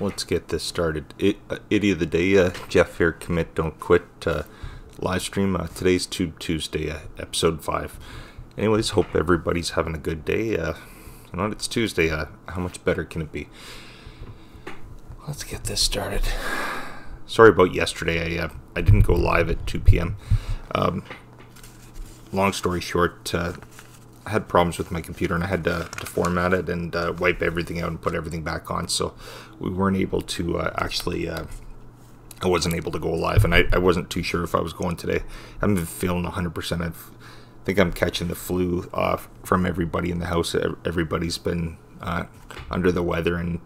Let's get this started. Idiot of the day, Jeff here, Commit Don't Quit live stream. Today's Tube Tuesday, episode 5. Anyways, hope everybody's having a good day. You know what, it's Tuesday. How much better can it be? Let's get this started. Sorry about yesterday. I didn't go live at 2 p.m. Long story short, I had problems with my computer and I had to format it and wipe everything out and put everything back on, so we weren't able to I wasn't able to go live, and I wasn't too sure if I was going today. I haven't been feeling 100%. I think I'm catching the flu from everybody in the house. Everybody's been under the weather and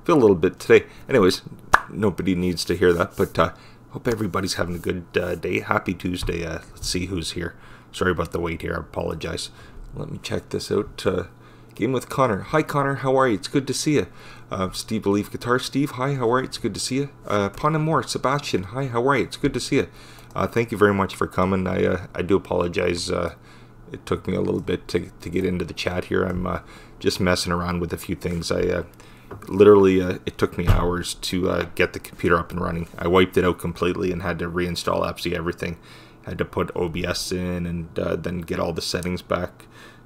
feel a little bit today. Anyways, nobody needs to hear that, but hope everybody's having a good day. Happy Tuesday. Let's see who's here. Sorry about the wait here. I apologize. Let me check this out. Game with Connor. Hi, Connor. How are you? It's good to see you. Steve Believe Guitar. Steve. Hi. How are you? It's good to see you. Moore. Sebastian. Hi. How are you? It's good to see you. Thank you very much for coming. I do apologize. It took me a little bit to get into the chat here. I'm just messing around with a few things. Literally, it took me hours to get the computer up and running. I wiped it out completely and had to reinstall absolutely everything. Had to put OBS in and then get all the settings back.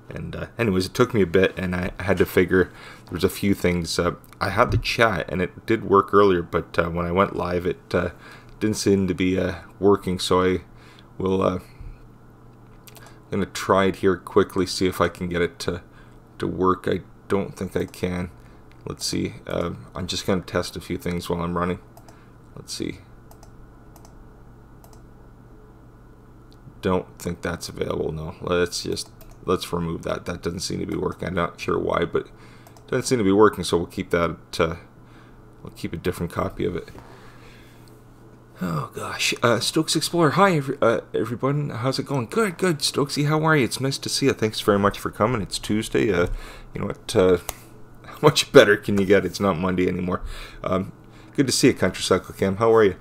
And anyways, it took me a bit, and I had to figure there was a few things. I had the chat, and it did work earlier, but when I went live, it didn't seem to be working. So I will going to try it here quickly, see if I can get it to work. I don't think I can. Let's see. I'm just going to test a few things while I'm running. Let's see. Don't think that's available. No, let's remove that. That doesn't seem to be working. I'm not sure why, but it doesn't seem to be working, so we'll keep that. We'll keep a different copy of it. Oh gosh. Stokes Explorer. Hi everyone. How's it going? Good. Stokesy, how are you? It's nice to see you. Thanks very much for coming. It's Tuesday. You know what, how much better can you get? It's not Monday anymore. Good to see you, Country Cycle Cam. How are you?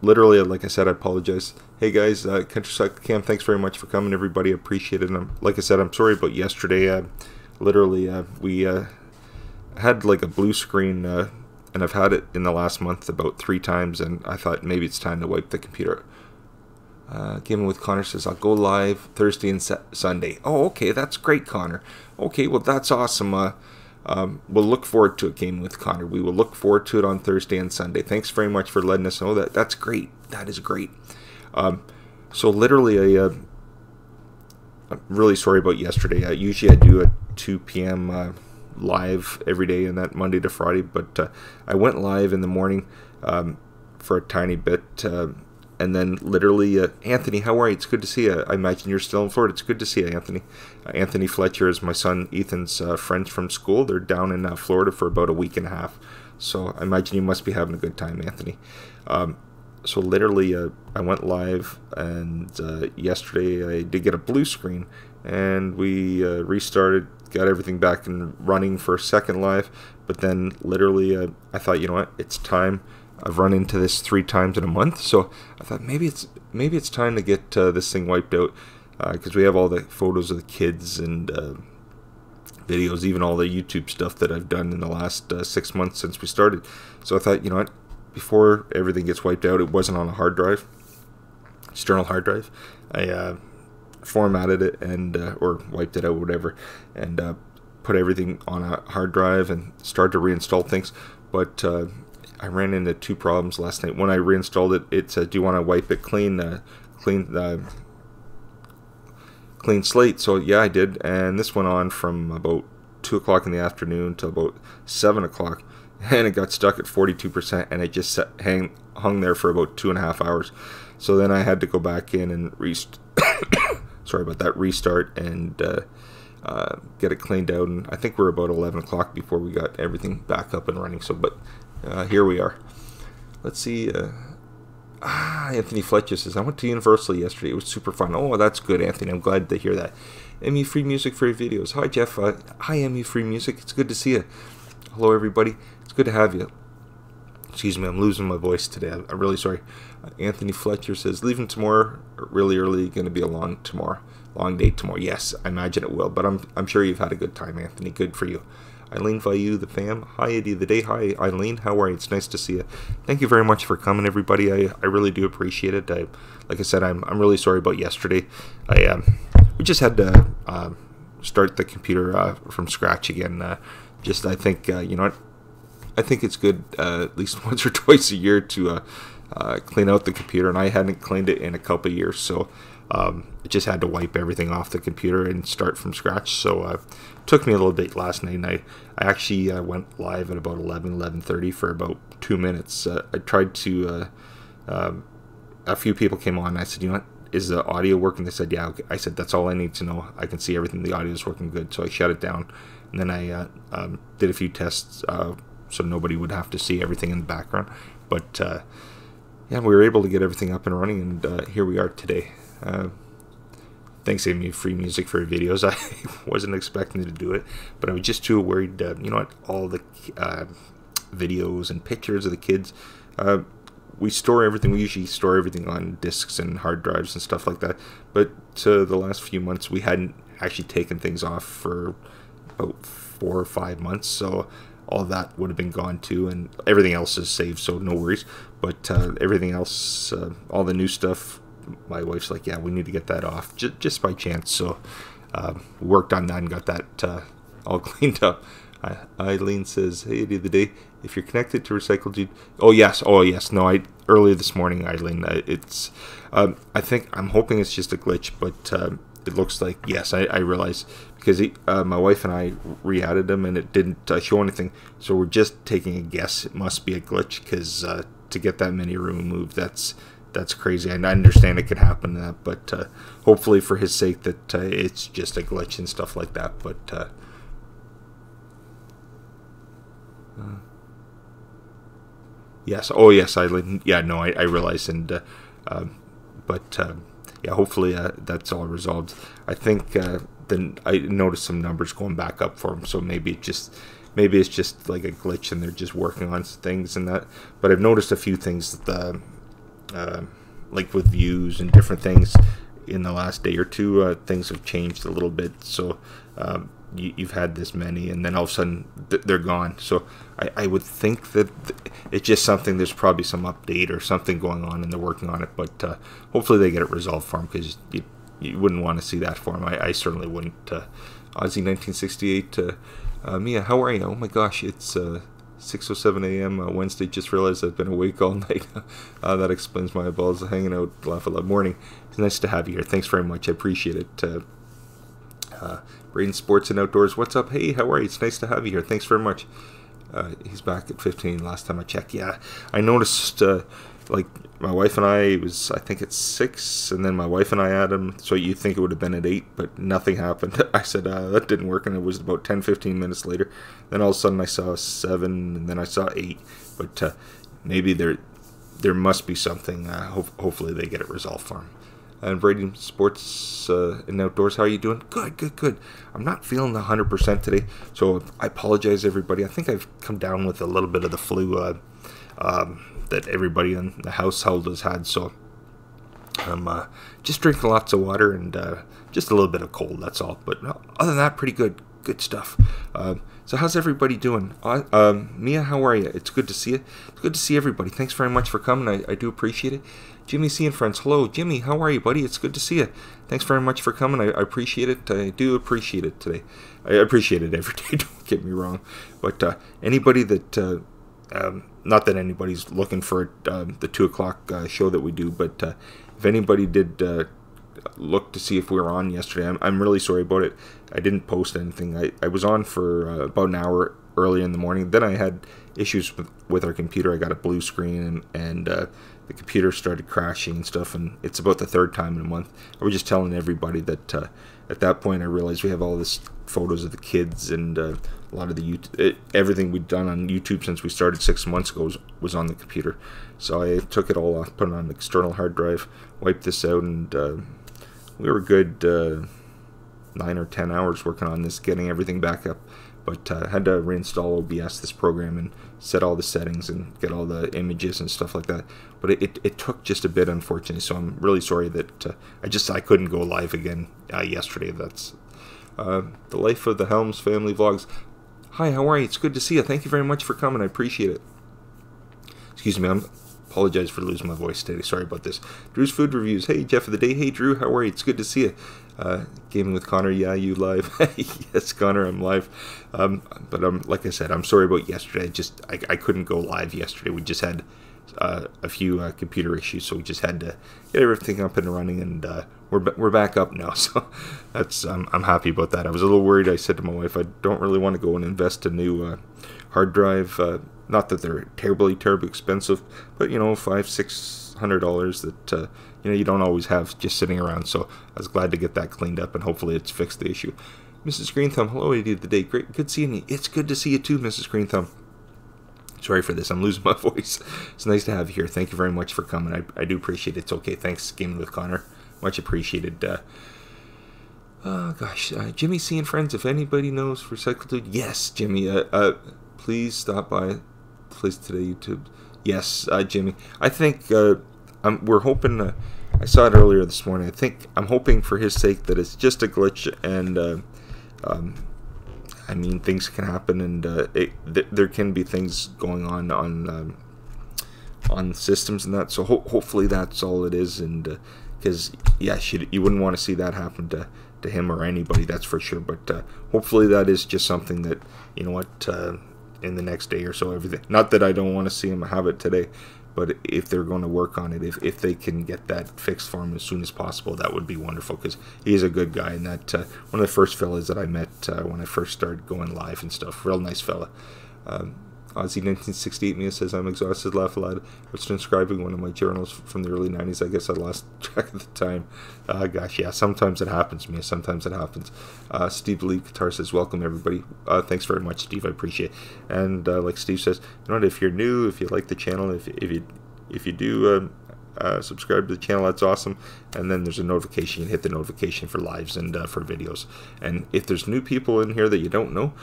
Literally, like I said, I apologize. Hey guys, Country Cycle Cam, thanks very much for coming, everybody. Appreciate it. And like I said, I'm sorry about yesterday. Literally, we had like a blue screen, and I've had it in the last month about 3 times, and I thought maybe it's time to wipe the computer. Gaming with Connor says, I'll go live Thursday and Sunday. Oh, okay, that's great, Connor. Okay, well, that's awesome. We'll look forward to it, Gaming with Connor. We will look forward to it on Thursday and Sunday. Thanks very much for letting us know that. That's great. That is great. So literally, I'm really sorry about yesterday. Usually I do a 2 p.m. Live every day, and that Monday to Friday, but I went live in the morning for a tiny bit, and then literally, Anthony, how are you? It's good to see you. I imagine you're still in Florida. It's good to see you, Anthony. Anthony Fletcher is my son Ethan's friend from school. They're down in Florida for about a week and a half, so I imagine you must be having a good time, Anthony. So literally, I went live, and yesterday I did get a blue screen, and we restarted, got everything back and running for a second live, but then literally I thought, you know what, it's time. I've run into this 3 times in a month, so I thought maybe it's time to get this thing wiped out, because we have all the photos of the kids and videos, even all the YouTube stuff that I've done in the last 6 months since we started. So I thought, you know what, before everything gets wiped out, it wasn't on a hard drive, external hard drive. I formatted it and or wiped it out, whatever, and put everything on a hard drive and started to reinstall things. But I ran into 2 problems last night. When I reinstalled it, it said, "Do you want to wipe it clean, clean slate?" So yeah, I did, and this went on from about 2 o'clock in the afternoon to about 7 o'clock, and it got stuck at 42%, and it just hung there for about 2.5 hours. So then I had to go back in and sorry about that, restart and get it cleaned out, and I think we're about 11 o'clock before we got everything back up and running. So, but here we are. Let's see. Anthony Fletcher says, I went to Universal yesterday. It was super fun. Oh, that's good, Anthony. I'm glad to hear that. MU Free Music for your videos. Hi, Jeff. Hi, MU Free Music. It's good to see you. Hello, everybody. It's good to have you. Excuse me, I'm losing my voice today. I'm really sorry. Anthony Fletcher says, leaving tomorrow really early. Going to be a long day tomorrow. Yes, I imagine it will. But I'm sure you've had a good time, Anthony. Good for you. Eileen Vayu, the fam. Hi, Eddie of the day. Hi, Eileen. How are you? It's nice to see you. Thank you very much for coming, everybody. I really do appreciate it. Like I said, I'm really sorry about yesterday. We just had to start the computer from scratch again. I think you know what? I think it's good at least once or twice a year to clean out the computer, and I hadn't cleaned it in a couple of years, so it just had to wipe everything off the computer and start from scratch. So it took me a little bit last night, and I actually went live at about 11:30 for about 2 minutes. I tried to a few people came on, and I said, you know what, is the audio working? They said, yeah. Okay. I said, that's all I need to know. I can see everything. The audio is working good. So I shut it down, and then I did a few tests so nobody would have to see everything in the background. But yeah, we were able to get everything up and running, and here we are today. Thanks, Amy, free music for videos. I wasn't expecting to do it, but I was just too worried. You know what? All the videos and pictures of the kids, we store everything. We usually store everything on discs and hard drives and stuff like that. But the last few months, we hadn't actually taken things off for about 4 or 5 months, so all that would have been gone too, and everything else is saved, so no worries. But everything else, all the new stuff, my wife's like, yeah, we need to get that off, just by chance. So worked on that and got that all cleaned up. Eileen says, hey, the other day, if you're connected to Recycle oh yes, no, earlier this morning, Eileen, it's I'm hoping it's just a glitch, but it looks like, yes, I realize, because my wife and I re-added them and it didn't show anything, so we're just taking a guess. It must be a glitch, because to get that many removed, that's crazy. And I understand it could happen, but hopefully for his sake that it's just a glitch and stuff like that. But yes, Eileen, yeah, no, I realize, and but yeah, hopefully that's all resolved. I think then I noticed some numbers going back up for him, so maybe it's just like a glitch and they're just working on things and that. But I've noticed a few things that like with views and different things in the last day or two, things have changed a little bit. So you've had this many, and then all of a sudden they're gone. So I would think that it's just something, there's probably some update or something going on and they're working on it, but hopefully they get it resolved for them, because you wouldn't want to see that for them. I certainly wouldn't. Aussie 1968, Mia, how are you? Oh my gosh, it's 6:07 a.m. Wednesday. Just realized I've been awake all night. That explains my balls hanging out, laugh a lot morning. It's nice to have you here. Thanks very much. I appreciate it. Braden Sports and Outdoors, what's up? Hey, how are you? It's nice to have you here. Thanks very much. He's back at 15 last time I checked. Yeah, I noticed, like, my wife and I, I think it's 6, and then my wife and I had him, so you'd think it would have been at 8, but nothing happened. I said, that didn't work, and it was about 10-15 minutes later. Then all of a sudden I saw 7, and then I saw 8, but maybe there must be something. Hopefully they get it resolved for him. And Brady Sports and Outdoors, how are you doing? Good. I'm not feeling 100% today, so I apologize, everybody. I think I've come down with a little bit of the flu that everybody in the household has had, so I'm just drinking lots of water and just a little bit of cold, that's all. But other than that, pretty good stuff. So how's everybody doing? Mia, how are you? It's good to see you. It's good to see everybody. Thanks very much for coming. I do appreciate it. Jimmy C and friends, hello. Jimmy, how are you, buddy? It's good to see you. Thanks very much for coming. I appreciate it. I do appreciate it today. I appreciate it every day, don't get me wrong. But anybody that, not that anybody's looking for the 2 o'clock show that we do, but if anybody did look to see if we were on yesterday, I'm really sorry about it. I didn't post anything. I was on for about an hour early in the morning. Then I had issues with our computer. I got a blue screen, and the computer started crashing and stuff, and it's about the 3rd time in a month. I was just telling everybody that at that point I realized we have all this photos of the kids, and a lot of the everything we'd done on YouTube since we started 6 months ago was on the computer. So I took it all off, put it on an external hard drive, wiped this out, and we were good 9 or 10 hours working on this, getting everything back up. But I had to reinstall OBS, this program, and set all the settings and get all the images and stuff like that. But it took just a bit, unfortunately, so I'm really sorry that I couldn't go live again yesterday. That's the Life of the Helms family vlogs. Hi, how are you? It's good to see you. Thank you very much for coming. I appreciate it. Excuse me, apologize for losing my voice today. Sorry about this. Drew's Food Reviews. Hey, Jeff of the Day. Hey, Drew. How are you? It's good to see you. Gaming with Connor. Yeah, you live. Yes, Connor, I'm live. But like I said, I'm sorry about yesterday. I couldn't go live yesterday. We just had a few computer issues, so we just had to get everything up and running, and we're back up now. So that's I'm happy about that. I was a little worried. I said to my wife, I don't really want to go and invest a new hard drive. Not that they're terribly expensive, but $500-600 that you don't always have just sitting around. So I was glad to get that cleaned up, and hopefully it's fixed the issue. Mrs. Green Thumb, hello, lady of the day. Great, good seeing you. It's good to see you too, Mrs. Green Thumb. Sorry for this, I'm losing my voice. It's nice to have you here. Thank you very much for coming. I do appreciate it. It's okay. Thanks, Gaming with Connor. Much appreciated. Oh gosh, Jimmy C and friends. If anybody knows Recycle Dude, yes, Jimmy. Please stop by place today, YouTube. Yes, Jimmy. I think we're hoping. I saw it earlier this morning. I'm hoping for his sake that it's just a glitch, and I mean, things can happen, and there can be things going on systems and that. So hopefully that's all it is, and because you wouldn't want to see that happen to him or anybody, that's for sure. But hopefully that is just something that in the next day or so, everything. Not that I don't want to see him have it today, but if they're going to work on it, if they can get that fixed for him as soon as possible, that would be wonderful, because he's a good guy, and that one of the first fellas that I met when I first started going live and stuff. Real nice fella. Ozzy1968 Mia says, I'm exhausted, laugh aloud. I was transcribing one of my journals from the early 90s. I guess I lost track of the time. Gosh, yeah, sometimes it happens, Mia. Sometimes it happens. Steve Lee Guitar says, welcome, everybody. Thanks very much, Steve. I appreciate it. And like Steve says, if you're new, if you like the channel, if you do subscribe to the channel, that's awesome. And then there's a notification. You can hit the notification for lives and for videos. And if there's new people in here that you don't know,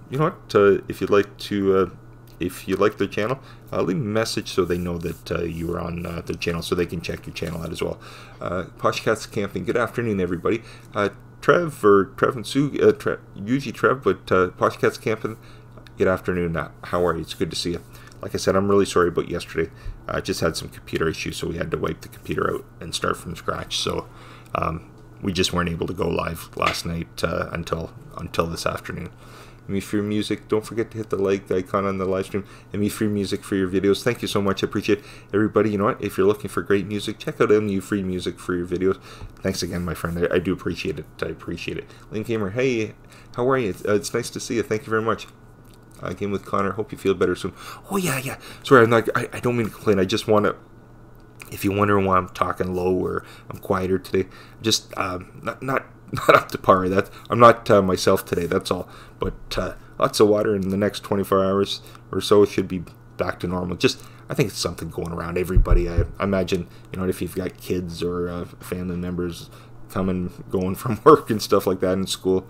you know what? If you'd like to, if you like their channel, leave a message so they know that you are on their channel, so they can check your channel out as well. Poshcats Camping. Good afternoon, everybody. Trev and Sue, usually Trev, but Poshcats Camping. Good afternoon. How are you? It's good to see you. Like I said, I'm really sorry about yesterday. I just had some computer issues, so we had to wipe the computer out and start from scratch. So we just weren't able to go live last night until this afternoon. Me Free Music. Don't forget to hit the like icon on the live stream. And Me Free Music for your videos. Thank you so much. I appreciate it. Everybody, you know what? If you're looking for great music, check out MU Free Music for your videos. Thanks again, my friend. I do appreciate it. I appreciate it. Link Gamer, hey, how are you? It's nice to see you. Thank you very much. Game with Connor. Hope you feel better soon. Oh yeah. Sorry, I don't mean to complain. I just want to. If you're wondering why I'm talking low or I'm quieter today, just not up to par. I'm not myself today. That's all. But lots of water in the next 24 hours or so should be back to normal. I think it's something going around everybody. I imagine if you've got kids or family members going from work and stuff like that in school,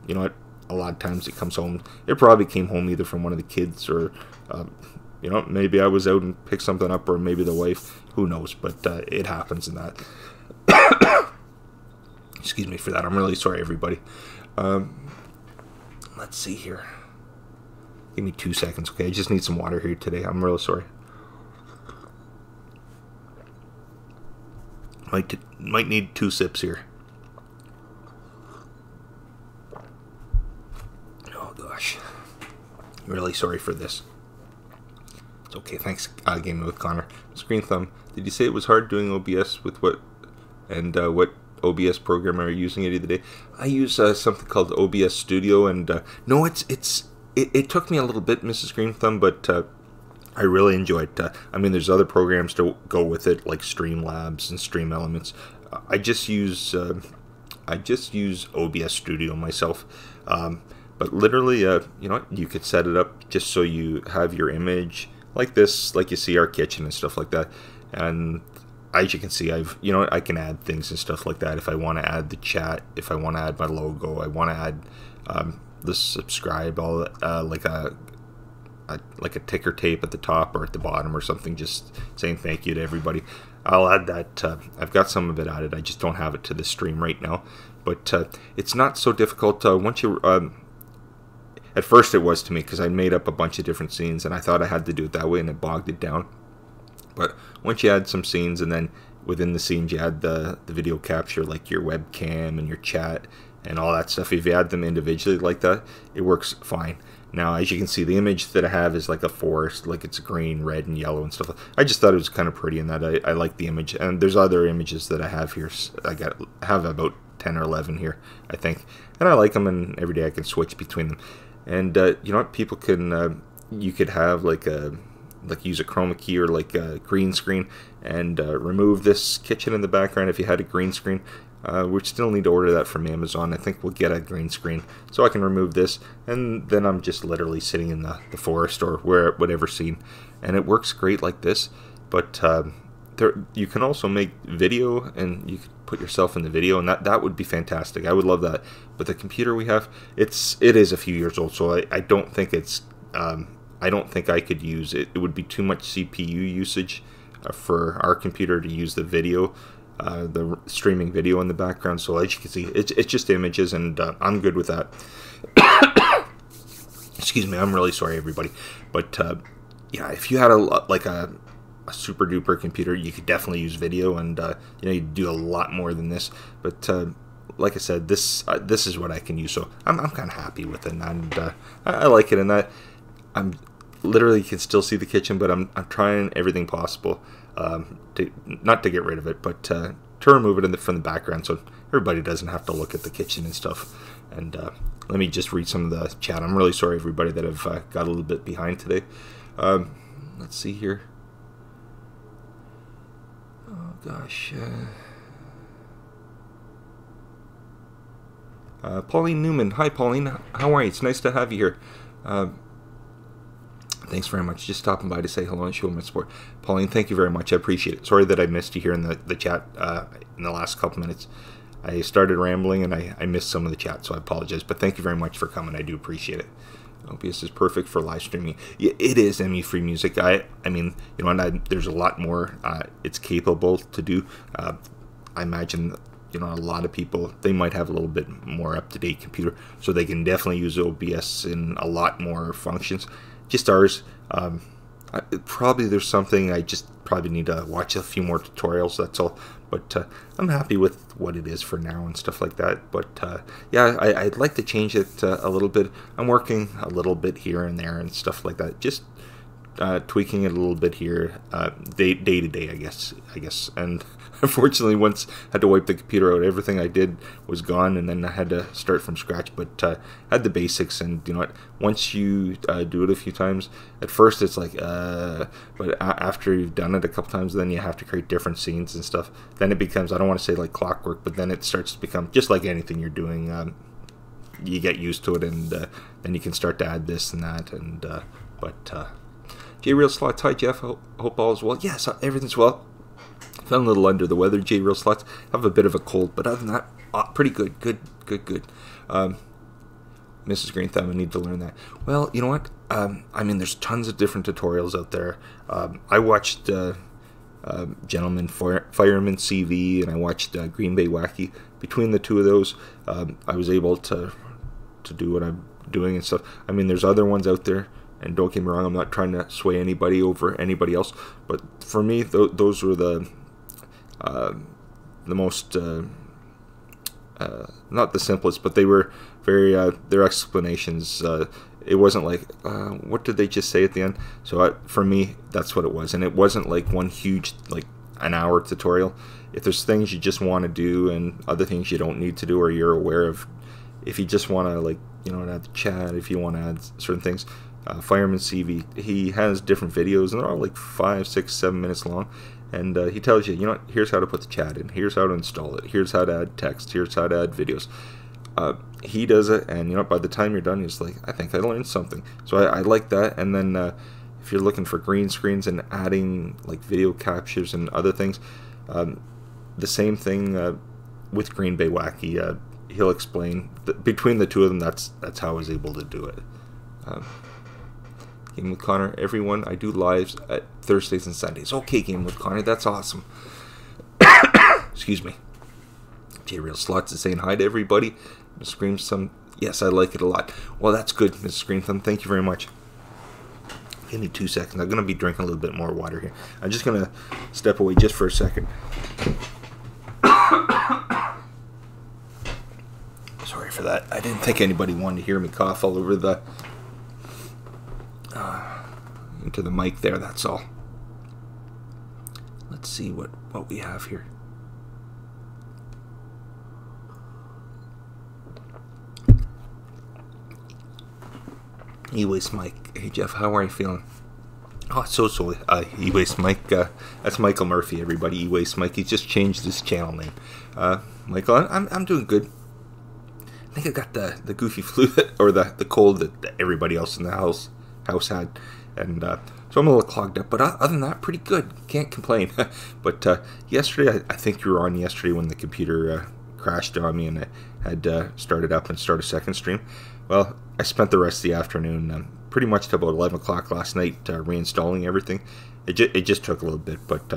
you know what. A lot of times it comes home. It probably came home either from one of the kids or, maybe I was out and picked something up, or maybe the wife. Who knows? But it happens in that. Excuse me for that. I'm really sorry, everybody. Let's see here. Give me 2 seconds, okay? I just need some water here today. I'm really sorry. Might need 2 sips here. Really sorry for this. It's okay. Thanks, Gaming with Connor. Screen Thumb. Did you say it was hard doing OBS with what OBS program are you using it today? I use something called OBS Studio, and no, it took me a little bit, Mrs. Green Thumb, but I really enjoy it. I mean, there's other programs to go with it, like Streamlabs and Stream Elements. I just use OBS Studio myself. But literally, you could set it up just so you have your image like this, like you see our kitchen and stuff like that. And as you can see, I can add things and stuff like that. If I want to add the chat, if I want to add my logo, I want to add the subscribe, all like a ticker tape at the top or at the bottom or something, just saying thank you to everybody. I'll add that. I've got some of it added. I just don't have it to the stream right now. But it's not so difficult once you. At first it was to me, because I made up a bunch of different scenes, and I thought I had to do it that way, and it bogged it down. But once you add some scenes, and then within the scenes you add the video capture, like your webcam and your chat and all that stuff, if you add them individually like that, it works fine. Now, as you can see, the image that I have is like a forest, like it's green, red, and yellow and stuff. I just thought it was kind of pretty in that I like the image. And there's other images that I have here. I have about 10 or 11 here, I think. And I like them, and every day I can switch between them. And you know what? People can, you could have like use a chroma key or like a green screen and remove this kitchen in the background if you had a green screen. We still need to order that from Amazon. I think we'll get a green screen so I can remove this, and then I'm just literally sitting in the forest or whatever scene, and it works great like this. But you can also make video, and you could put yourself in the video, and that would be fantastic. I would love that. But the computer we have, it is a few years old, so I don't think it's I don't think I could use it. It would be too much CPU usage for our computer to use the video. The streaming video in the background, so as you can see, it's just images, and I'm good with that. Excuse me, I'm really sorry, everybody. But yeah, if you had a super duper computer, you could definitely use video, and you know, you'd do a lot more than this. But like I said, this is what I can use, so I'm kind of happy with it, and I like it. And that I'm literally, you can still see the kitchen, but I'm trying everything possible. Not to get rid of it, but to remove it from the background, so everybody doesn't have to look at the kitchen and stuff. And let me just read some of the chat. I'm really sorry, everybody, that I've got a little bit behind today. Let's see here. Oh gosh. Pauline Newman. Hi, Pauline. How are you? It's nice to have you here. Thanks very much. Just stopping by to say hello and show my support. Pauline, thank you very much. I appreciate it. Sorry that I missed you here in the chat in the last couple minutes. I started rambling and I missed some of the chat, so I apologize. But thank you very much for coming. I do appreciate it. OBS is perfect for live streaming. Yeah, it is ME-free music. I mean, you know, and there's a lot more it's capable to do. I imagine, you know, a lot of people, they might have a little bit more up-to-date computer, so they can definitely use OBS in a lot more functions. Just ours, probably there's something I just probably need to watch a few more tutorials, that's all. But I'm happy with what it is for now and stuff like that. But yeah, I'd like to change it a little bit. I'm working a little bit here and there and stuff like that. Just tweaking it a little bit here, day to day, I guess. And unfortunately, once I had to wipe the computer out, everything I did was gone, and then I had to start from scratch. But had the basics, and you know what? Once you do it a few times, at first it's like, but after you've done it a couple times, then you have to create different scenes and stuff. Then it becomes, I don't want to say like clockwork, but then it starts to become just like anything you're doing. You get used to it, and then you can start to add this and that, and J-Real Slots, hi Jeff, hope all is well. Yes, everything's well. Feeling a little under the weather, J-Real Slots. Have a bit of a cold, but other than that, pretty good. Good. Mrs. Green Thumb, I need to learn that. Well, you know what? I mean, there's tons of different tutorials out there. I watched Gentleman Fireman CV, and I watched Green Bay Wacky. Between the two of those, I was able to do what I'm doing and stuff. I mean, there's other ones out there. And don't get me wrong, I'm not trying to sway anybody over anybody else, but for me, those were the most, not the simplest, but they were very, their explanations, it wasn't like, what did they just say at the end? So for me, that's what it was, and it wasn't like one huge, like, an hour tutorial. If there's things you just want to do and other things you don't need to do or you're aware of, if you just want to, like, you know, add the chat, if you want to add certain things, Fireman CV, he has different videos, and they're all like 5, 6, 7 minutes long, and he tells you, you know what, here's how to put the chat in, here's how to install it, here's how to add text, here's how to add videos. He does it, and you know, by the time you're done, he's like, I think I learned something. So I like that. And then if you're looking for green screens and adding like video captures and other things, the same thing with Green Bay Wacky. He'll explain between the two of them. That's how I was able to do it. Game with Connor, everyone, I do lives at Thursdays and Sundays. Okay, Game with Connor, that's awesome. Excuse me. J-Real Slots is saying hi to everybody. Scream Yes, I like it a lot. Well, that's good, Mrs. Green Thumb. Thank you very much. Give me 2 seconds. I'm going to be drinking a little bit more water here. I'm just going to step away just for a second. Sorry for that. I didn't think anybody wanted to hear me cough all over the into the mic there, that's all. Let's see what we have here. E-Waste Mike. Hey Jeff, how are you feeling? Oh, so E-Waste Mike. That's Michael Murphy, everybody. E-Waste Mike. He just changed his channel name. Michael, I'm doing good. I think I got the goofy flu or the cold that everybody else in the house had, and so I'm a little clogged up. But other than that, pretty good. Can't complain. But yesterday, I think you were on yesterday when the computer crashed on me, and I had started up and started a second stream. Well, I spent the rest of the afternoon, pretty much till about 11 o'clock last night, reinstalling everything. It just took a little bit, but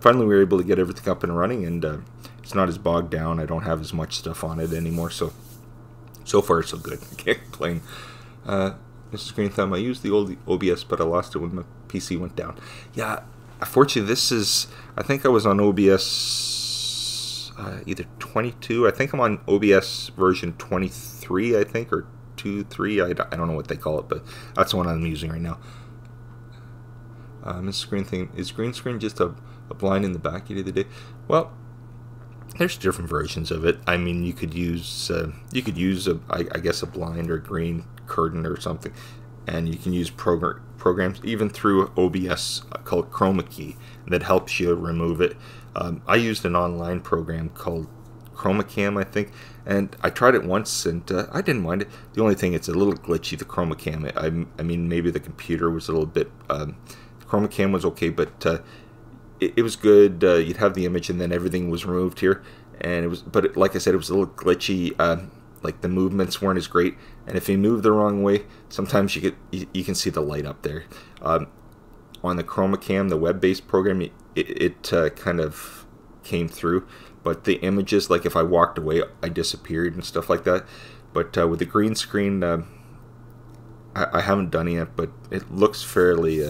finally we were able to get everything up and running, and it's not as bogged down. I don't have as much stuff on it anymore, so far so good. I can't complain. Mrs. Green Thumb, I used the old OBS, but I lost it when my PC went down. Yeah, unfortunately, I think I was on OBS either 22. I think I'm on OBS version 23, I think, or 2.3. I don't know what they call it, but that's the one I'm using right now. Mrs. Green Thumb, is green screen just a blind in the back you did the day? Well, there's different versions of it. I mean, you could use I guess a blind or green curtain or something, and you can use programs even through OBS called Chroma Key that helps you remove it. I used an online program called Chroma Cam, I think, and I tried it once, and I didn't mind it. The only thing, it's a little glitchy, the Chroma Cam. I mean, maybe the computer was a little bit. The Chroma Cam was okay, but it was good. You'd have the image, and then everything was removed here, and it was. But like I said, it was a little glitchy. Like the movements weren't as great, and if you move the wrong way, sometimes you can see the light up there. On the Chroma Cam, the web-based program, it kind of came through, but the images, like if I walked away, I disappeared and stuff like that. But with the green screen, I haven't done it yet, but it looks fairly.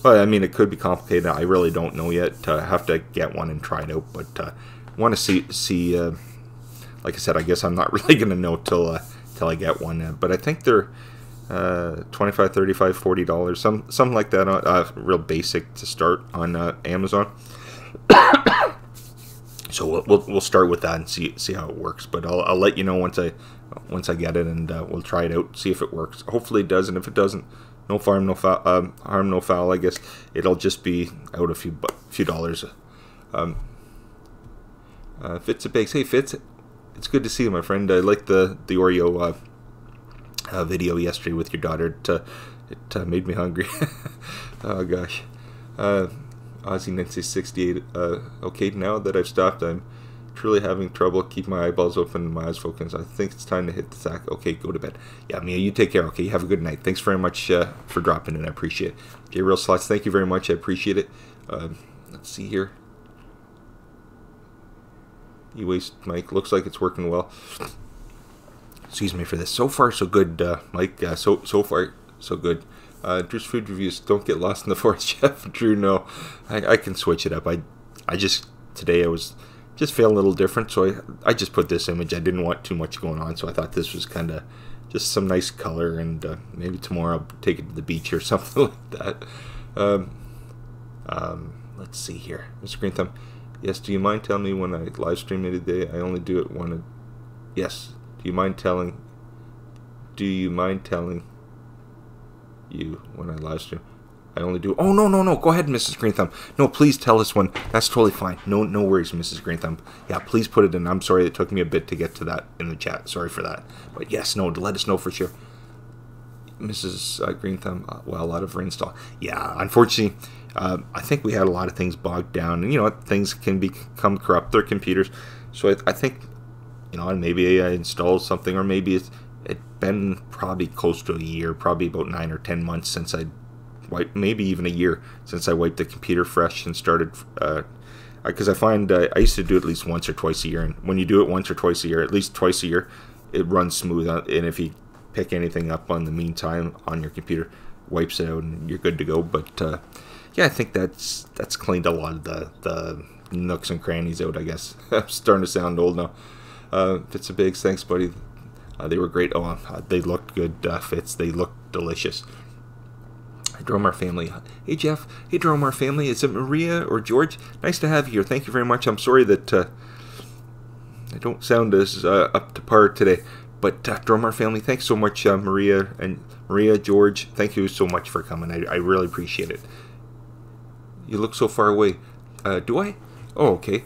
Well, I mean, it could be complicated. I really don't know yet. I have to get one and try it out, but want to see. Like I said, I guess I'm not really going to know till I get one. But I think they're $25, $35, $40, something like that. Real basic to start on Amazon. So we'll start with that and see how it works. But I'll let you know once I get it, and we'll try it out, see if it works. Hopefully it does, and if it doesn't, no harm, no foul. I guess it'll just be out a few dollars. Fitz and Bakes. Hey Fitz, it's good to see you, my friend. I liked the Oreo video yesterday with your daughter. It made me hungry. Oh gosh. Ozzy Nancy 68. Okay, now that I've stopped, I'm truly having trouble keeping my eyeballs open and my eyes focused. I think it's time to hit the sack. Okay, go to bed. Yeah, Mia, you take care. Okay, have a good night. Thanks very much for dropping in. I appreciate it. J Real Slots, thank you very much. I appreciate it. Let's see here. E-Waste Mike, looks like it's working well. Excuse me for this. So far, so good, Mike. So far, so good. Drew's food reviews, don't get lost in the forest, Jeff. Drew, no. I can switch it up. Today I was just feeling a little different, so I just put this image. I didn't want too much going on, so I thought this was kind of just some nice color, and maybe tomorrow I'll take it to the beach or something like that. Let's see here. Mr. Green Thumb. Yes, do you mind telling me when I live stream it today? I only do it when yes. Do you mind telling you when I live stream? I only do. Oh no. Go ahead, Mrs. Green Thumb. No, please tell us when. That's totally fine. No worries, Mrs. Green Thumb. Yeah, please put it in. I'm sorry it took me a bit to get to that in the chat. Sorry for that. But yes, no, let us know for sure. Mrs. Green Thumb. Well, a lot of reinstall. Yeah, unfortunately, I think we had a lot of things bogged down, and things can become corrupt. Their computers. So I think, maybe I installed something, or maybe it's been probably close to a year, probably about 9 or 10 months since I wiped, maybe even a year since I wiped the computer fresh and started. Because I find I used to do it at least once or twice a year, and when you do it once or twice a year, at least twice a year, it runs smooth. And if you pick anything up on the meantime on your computer, wipes it out and you're good to go. But yeah, I think that's cleaned a lot of the nooks and crannies out, I guess. I'm starting to sound old now. Fitz and Biggs, thanks, buddy. They were great. Oh, they looked good, Fitz. They looked delicious. Dromar family. Hey, Jeff. Hey, Dromar family. Is it Maria or George? Nice to have you here. Thank you very much. I'm sorry that I don't sound as up to par today. But Dromar family, thanks so much, Maria, George. Thank you so much for coming. I really appreciate it. You look so far away. Do I? Oh, okay.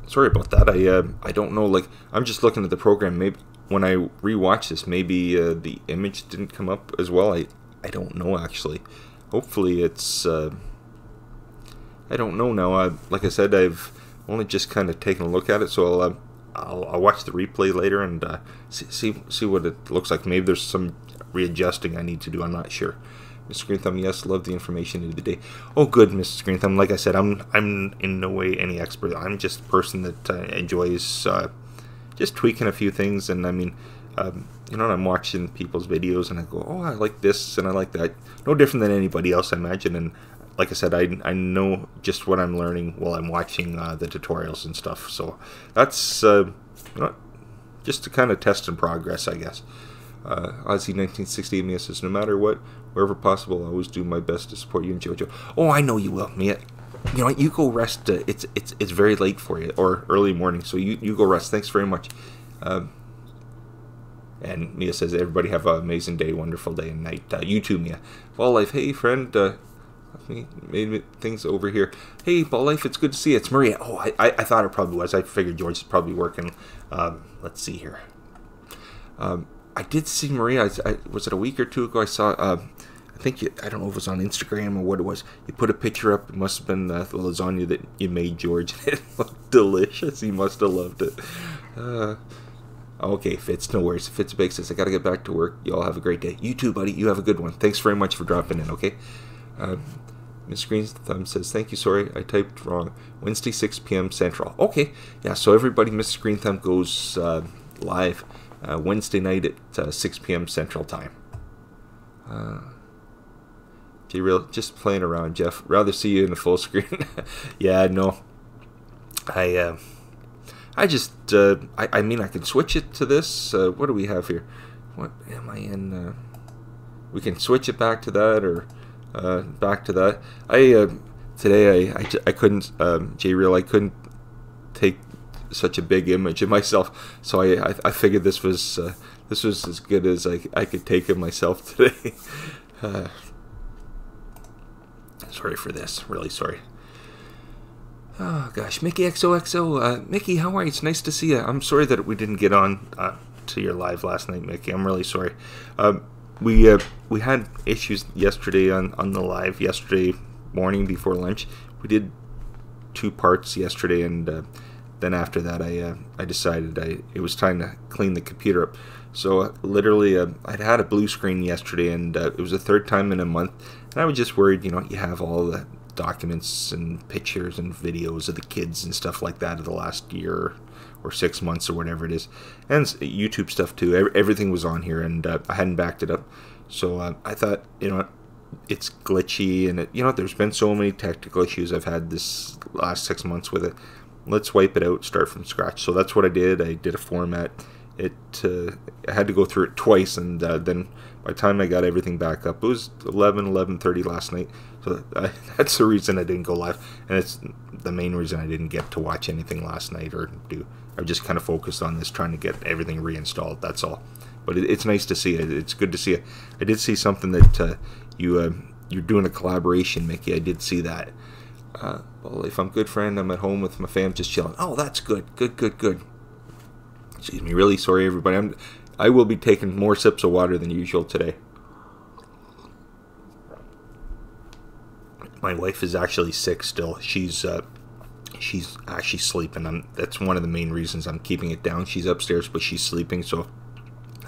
Sorry about that. I don't know. Like, I'm just looking at the program. Maybe when I rewatch this, maybe the image didn't come up as well. I don't know, actually. Hopefully it's... I don't know now. Like I said, I've only just kind of taken a look at it, so I'll watch the replay later and see what it looks like. Maybe there's some readjusting I need to do. I'm not sure. Mr. Green Thumb, yes, love the information of the day. Oh, good, Mrs. Green Thumb. Like I said, I'm in no way any expert. I'm just a person that enjoys just tweaking a few things. And I mean, you know, I'm watching people's videos and I go, oh, I like this and I like that. No different than anybody else, I imagine. And like I said, I know just what I'm learning while I'm watching the tutorials and stuff. So that's you know, just to kind of test and progress, I guess. Ozzy 1968 Mia says, no matter what, wherever possible, I always do my best to support you and JoJo. Oh, I know you will, Mia. You know what? You go rest. It's very late for you, or early morning, so you go rest. Thanks very much. And Mia says, everybody have an amazing day, wonderful day and night. You too, Mia. Ball Life, hey friend. Made things over here. Hey, Ball Life, it's good to see you. It's Maria. Oh, I thought it probably was. I figured George is probably working. Let's see here. I did see Maria. Was it a week or two ago? I saw. I think I don't know if it was on Instagram or what it was. You put a picture up. It must have been the lasagna that you made, George. It looked delicious. He must have loved it. Okay, Fitz, no worries. Fitz Bake says, I gotta get back to work. You all have a great day. You too, buddy. You have a good one. Thanks very much for dropping in, okay? Miss Green Thumb says, thank you, sorry, I typed wrong. Wednesday, 6 p.m. Central. Okay, yeah, so everybody, Miss Green Thumb goes live Wednesday night at 6 p.m. Central Time. J-Real, just playing around, Jeff. Rather see you in the full screen. Yeah, no. I just, I mean, I can switch it to this. What do we have here? What am I in? We can switch it back to that, or back to that. Today I couldn't, J-Real, I couldn't take such a big image of myself, so I figured this was as good as I could take of myself today. Sorry for this, really sorry. Oh gosh, Mickey XOXO, Mickey, how are you? It's nice to see you. I'm sorry that we didn't get on to your live last night, Mickey. I'm really sorry. We had issues yesterday on the live yesterday morning before lunch. We did 2 parts yesterday, and then after that I decided it was time to clean the computer up. So literally I'd had a blue screen yesterday, and it was the 3rd time in a month, and I was just worried, you know, you have all the documents and pictures and videos of the kids and stuff like that of the last year or 6 months or whatever it is, and YouTube stuff too. Everything was on here, and I hadn't backed it up, so I thought, you know, it's glitchy, and you know, there's been so many technical issues I've had this last 6 months with it. Let's wipe it out, start from scratch. So that's what I did. I did a format. I had to go through it twice, and then by the time I got everything back up, it was 11:30 last night. So that's the reason I didn't go live, and it's the main reason I didn't get to watch anything last night or do. I just kind of focused on this, trying to get everything reinstalled. That's all. But it's nice to see it. It's good to see it. I did see something that you're doing a collaboration, Mickey. I did see that. Well, if I'm good, friend, I'm at home with my fam, just chilling. Oh, that's good. Good. Excuse me. Really sorry, everybody. I will be taking more sips of water than usual today. My wife is actually sick still. She's actually sleeping. That's one of the main reasons I'm keeping it down. She's upstairs, but she's sleeping, so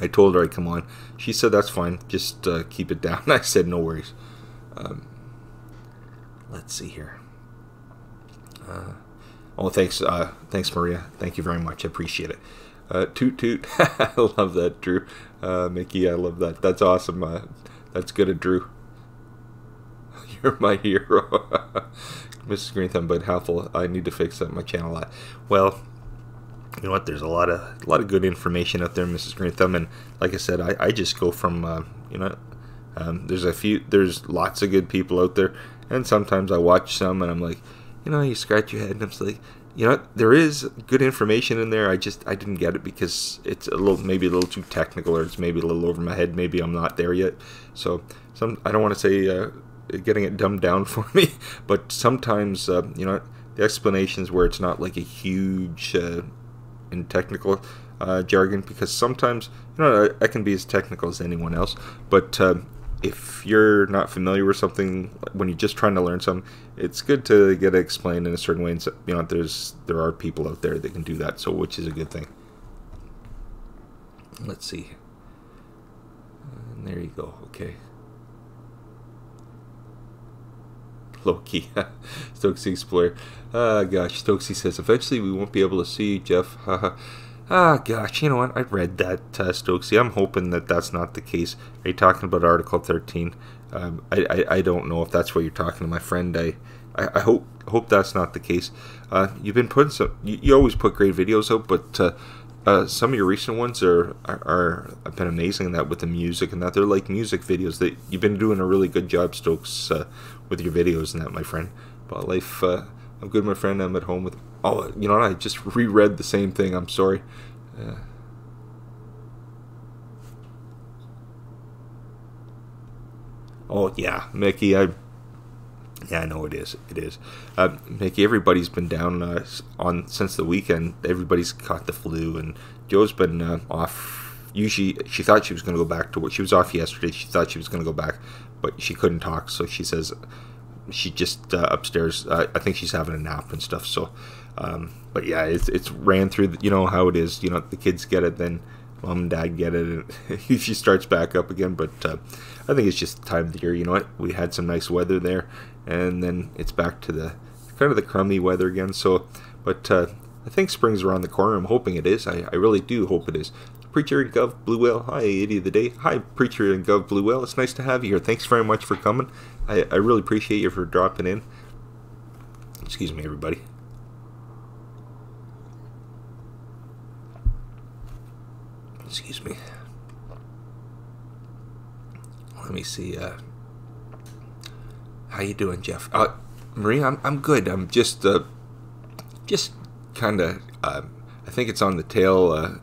I told her I'd come on. She said that's fine. Just keep it down. I said no worries. Let's see here. Oh, thanks, Maria. Thank you very much. I appreciate it. Toot toot. I love that, Drew. Mickey, I love that. That's awesome. That's good of Drew. You're my hero. Mrs. Green Thumb, but Halfle, I need to fix up my channel. Well, you know what? There's a lot of good information out there, Mrs. Green Thumb, and like I said, I just go from you know, there's lots of good people out there, and sometimes I watch some and I'm like, you know, you scratch your head and I'm just like, you know, there is good information in there. I didn't get it because it's maybe a little too technical, or it's maybe a little over my head. Maybe I'm not there yet. So I don't want to say getting it dumbed down for me, but sometimes you know, the explanations where it's not like a huge and technical jargon, because sometimes, you know, I can be as technical as anyone else, but if you're not familiar with something, when you're just trying to learn something, it's good to get it explained in a certain way. And so, you know, there are people out there that can do that, so which is a good thing. Let's see. And there you go. Okay. Loki. Stokesy Explorer. Gosh, Stokesy says, eventually we won't be able to see you, Jeff. Gosh, you know what? I read that, Stokesy. I'm hoping that that's not the case. Are you talking about Article 13? I don't know if that's what you're talking to, my friend. I hope that's not the case. You've been putting some. You always put great videos out, but some of your recent ones have been amazing in that, with the music and that. They're like music videos. That you've been doing a really good job, Stokes, with your videos and that, my friend. But life, I'm good, my friend. I'm at home with. Oh, you know what? I just reread the same thing. I'm sorry. Oh yeah, Mickey. Yeah, I know it is. It is. Mickey, everybody's been down on since the weekend. Everybody's caught the flu, and Joe's been off. Usually, she thought she was going to go back to work. She was off yesterday. She thought she was going to go back, but she couldn't talk. So she says she just upstairs. I think she's having a nap and stuff. So, but yeah, it's ran through. You know how it is. You know, the kids get it, then mom and dad get it, and she starts back up again. But I think it's just the time of the year. You know what? We had some nice weather there, and then it's back to the kind of the crummy weather again. So, but I think spring's around the corner. I'm hoping it is. I really do hope it is. Preacher and Gov Blue Whale. Hi, Idiot of the Day. Hi, Preacher and Gov Blue Whale. It's nice to have you here. Thanks very much for coming. I really appreciate you for dropping in. Excuse me, everybody. Excuse me. Let me see. How you doing, Jeff? Marie, I'm good. I'm just kind of. I think it's on the tail.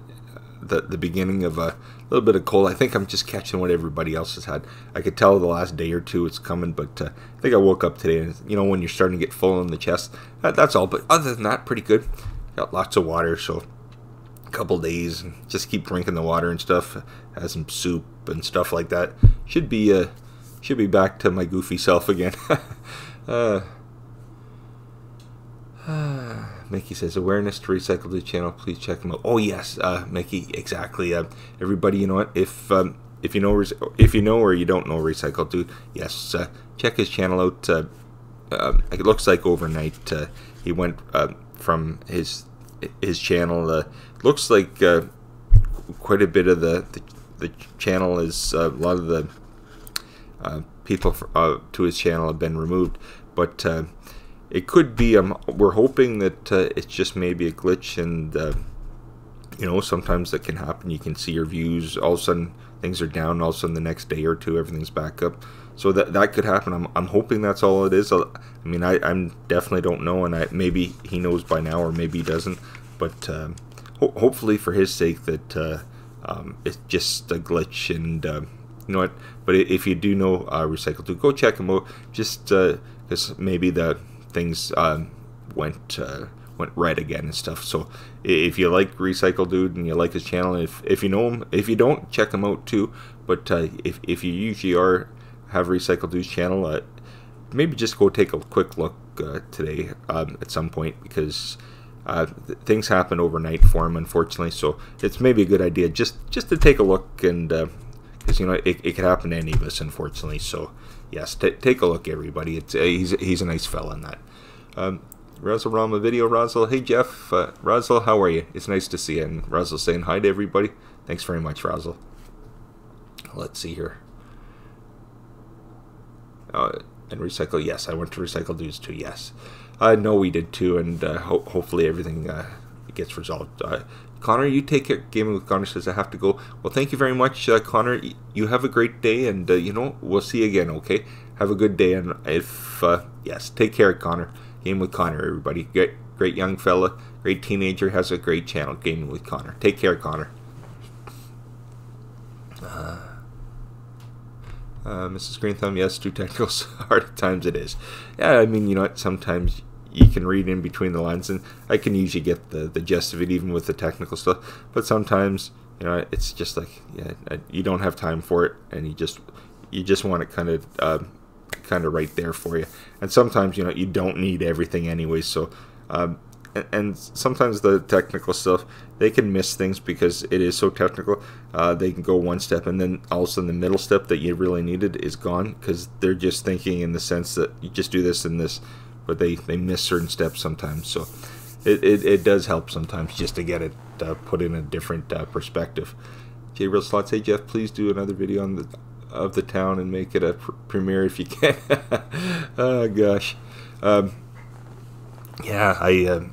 The beginning of a little bit of cold. I think I'm just catching what everybody else has had. I could tell the last day or two it's coming, but I think I woke up today, and you know, when you're starting to get full in the chest, that's all. But other than that, pretty good. Got lots of water, so a couple days, and just keep drinking the water and stuff. Have some soup and stuff like that. Should be back to my goofy self again. Mickey says, awareness to Recycle Dude channel. Please check him out. Oh yes, Mickey, exactly. Everybody, you know what? If you know or you don't know Recycle Dude, yes, check his channel out. It looks like overnight he went from his channel. Looks like quite a bit of the channel is a lot of the people to his channel have been removed, but. It could be, we're hoping that it's just maybe a glitch, and, you know, sometimes that can happen. You can see your views, all of a sudden things are down, all of a sudden the next day or two everything's back up. So that could happen. I'm hoping that's all it is. I mean, I definitely don't know, and maybe he knows by now, or maybe he doesn't. But hopefully for his sake that it's just a glitch, and you know what? But if you do know Recycle Dude, go check him out. Just because maybe the things went red again and stuff. So if you like Recycle Dude and you like his channel, if you know him, if you don't, check him out too. But if you usually have Recycle Dude's channel, maybe just go take a quick look today at some point, because things happen overnight for him, unfortunately. So it's maybe a good idea just to take a look, and because you know it could happen to any of us, unfortunately. So yes, take a look, everybody. He's a nice fella in that. Razzle Rama video, Razzle. Hey Jeff, Razzle, how are you? It's nice to see you. And Razzle saying hi to everybody. Thanks very much, Razzle. Let's see here. And Recycle, yes, I went to Recycle Dudes too, yes. No, we did too, and hopefully everything gets resolved. Connor, you take care. Gaming with Connor says I have to go. Well, thank you very much, Connor. You have a great day, and you know, we'll see you again, okay? Have a good day, and if, yes, take care, Connor. Gaming with Connor, everybody. Great young fella, great teenager, has a great channel, Gaming with Connor. Take care, Connor. Mrs. Green Thumb, yes, too technical, hard at times it is. Yeah, I mean, you know what, sometimes you can read in between the lines, and I can usually get the gist of it, even with the technical stuff, but sometimes, you know, it's just like, yeah, you don't have time for it, and you just want it kind of right there for you, and sometimes, you know, you don't need everything anyway, so, and sometimes the technical stuff, they can miss things because it is so technical. They can go one step, and then all of a sudden the middle step that you really needed is gone, because they're just thinking in the sense that you just do this and this, but they miss certain steps sometimes. So it does help sometimes just to get it put in a different perspective. J Real Slots, hey Jeff, please do another video on of the town and make it a premiere if you can. Oh gosh. Yeah,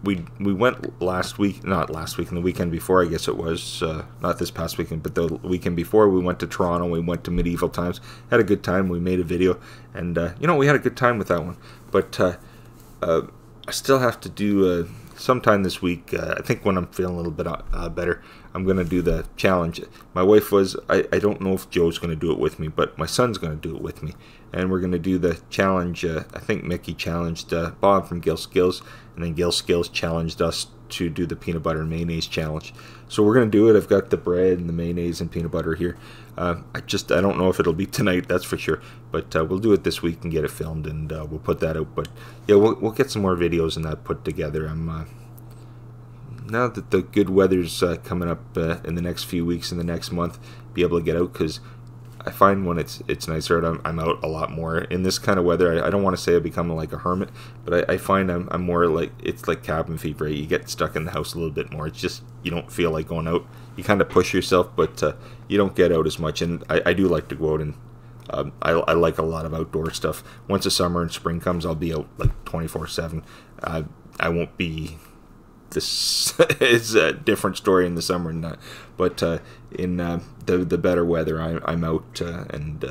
we went last week, not last week, and the weekend before, I guess it was, not this past weekend, but the weekend before, we went to Toronto, we went to Medieval Times, had a good time, we made a video, and, you know, we had a good time with that one, but, I still have to do, sometime this week, I think when I'm feeling a little bit better, I'm going to do the challenge. My wife was, I don't know if Joe's going to do it with me, but my son's going to do it with me. And we're going to do the challenge. I think Mickey challenged Bob from Gill Skills, and then Gill Skills challenged us to do the peanut butter and mayonnaise challenge. So we're going to do it. I've got the bread and the mayonnaise and peanut butter here. I don't know if it'll be tonight, that's for sure. But we'll do it this week and get it filmed, and we'll put that out. But yeah, we'll get some more videos and that put together. Now that the good weather's coming up in the next few weeks and the next month, be able to get out, because I find when it's nicer, I'm out a lot more. In this kind of weather, I don't want to say I become like a hermit, but I find I'm more like, it's like cabin fever, right? You get stuck in the house a little bit more. It's just, you don't feel like going out. You kind of push yourself, but you don't get out as much, and I do like to go out, and I like a lot of outdoor stuff. Once the summer and spring comes, I'll be out like 24/7. I won't be... This is a different story in the summer, and but in the better weather, I'm out, and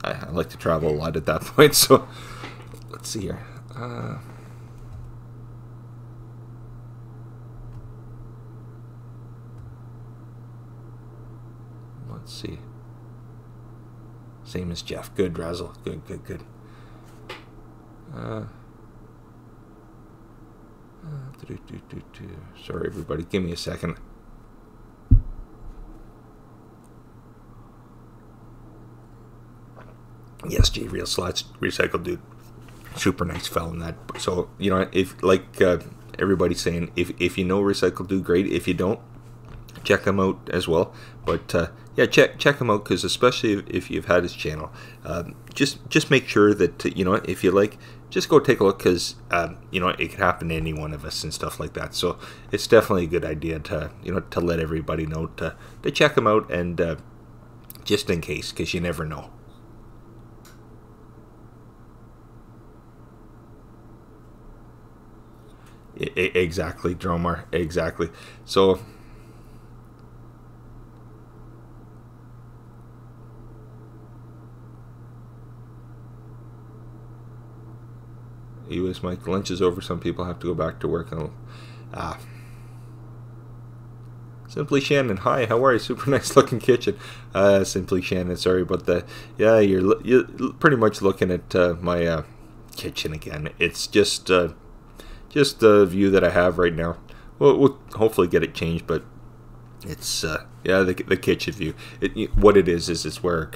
I like to travel a lot at that point. So let's see here. Let's see. Same as Jeff. Good, Razzle. Good. Sorry, everybody. Give me a second. Yes, J Real Slots, Recycle Dude. Super nice fella in that. So, you know, if like everybody's saying, if you know Recycle Dude, great. If you don't, check him out as well. But yeah, check him out, because especially if you've had his channel, just make sure that, you know, if you like, just go take a look, because you know, it could happen to any one of us and stuff like that. So it's definitely a good idea to, you know, to let everybody know to check him out, and just in case, because you never know. Exactly, Dromar. Exactly. So. U.S. Mike, lunch is over. Some people have to go back to work. And Simply Shannon, hi, how are you? Super nice looking kitchen. Simply Shannon, sorry about that. Yeah, you're pretty much looking at my kitchen again. It's just the view that I have right now. We'll hopefully get it changed, but it's yeah, the kitchen view. What it is it's where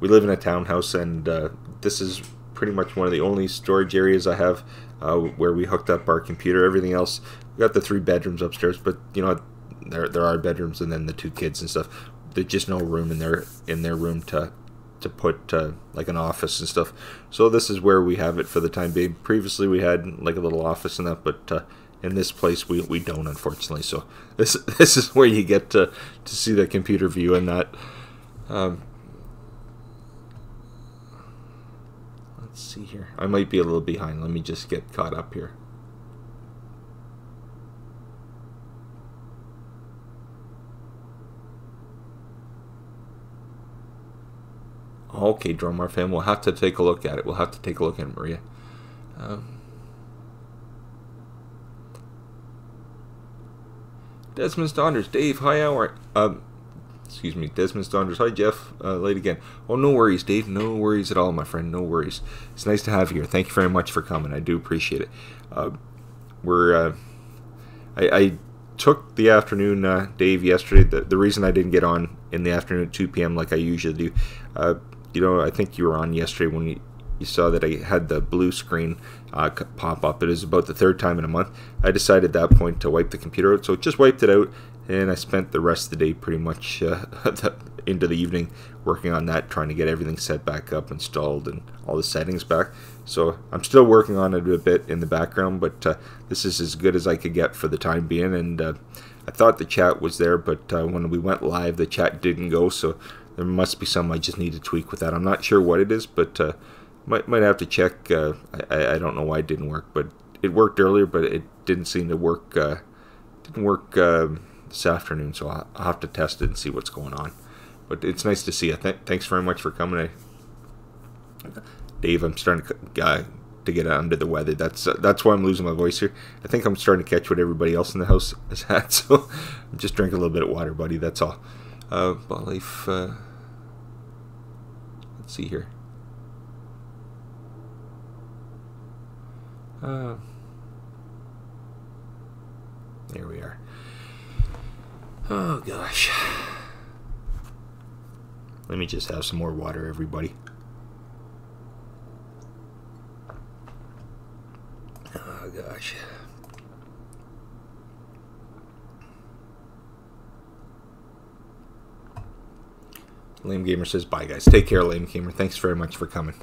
we live in a townhouse, and this is pretty much one of the only storage areas I have where we hooked up our computer. Everything else, we got the 3 bedrooms upstairs, but you know, there are bedrooms and then the 2 kids and stuff. There's just no room in their room to to put like an office and stuff. So this is where we have it for the time being. Previously we had like a little office and that, but in this place we don't, unfortunately. So this is where you get to see the computer view and that. Let's see here. I might be a little behind. Let me just get caught up here. Okay, Drumar fam, we'll have to take a look at it. We'll have to take a look at it, Maria. Desmond Saunders, Dave, hi, how are excuse me, Desmond Saunders, hi, Jeff, late again. Oh, no worries, Dave, no worries at all, my friend, no worries. It's nice to have you here. Thank you very much for coming. I do appreciate it. I took the afternoon, Dave, yesterday. The reason I didn't get on in the afternoon at 2 p.m. like I usually do, you know, I think you were on yesterday when you saw that I had the blue screen pop up. It is about the third time in a month. I decided at that point to wipe the computer out, so just wiped it out, and I spent the rest of the day pretty much into the evening working on that, trying to get everything set back up, installed, and all the settings back. So I'm still working on it a bit in the background, but this is as good as I could get for the time being. And I thought the chat was there, but when we went live, the chat didn't go, so there must be something I just need to tweak with that. I'm not sure what it is, but might have to check. I don't know why it didn't work, but it worked earlier, but it didn't seem to work. Didn't work this afternoon, so I'll have to test it and see what's going on. But it's nice to see you. Thanks very much for coming. Dave, I'm starting to get under the weather. That's why I'm losing my voice here. I think I'm starting to catch what everybody else in the house has had, so I'm just drinking a little bit of water, buddy. That's all. But life. Let's see here. There we are. Oh gosh. Let me just have some more water, everybody. Oh gosh. Lame Gamer says, bye guys. Take care, Lame Gamer. Thanks very much for coming.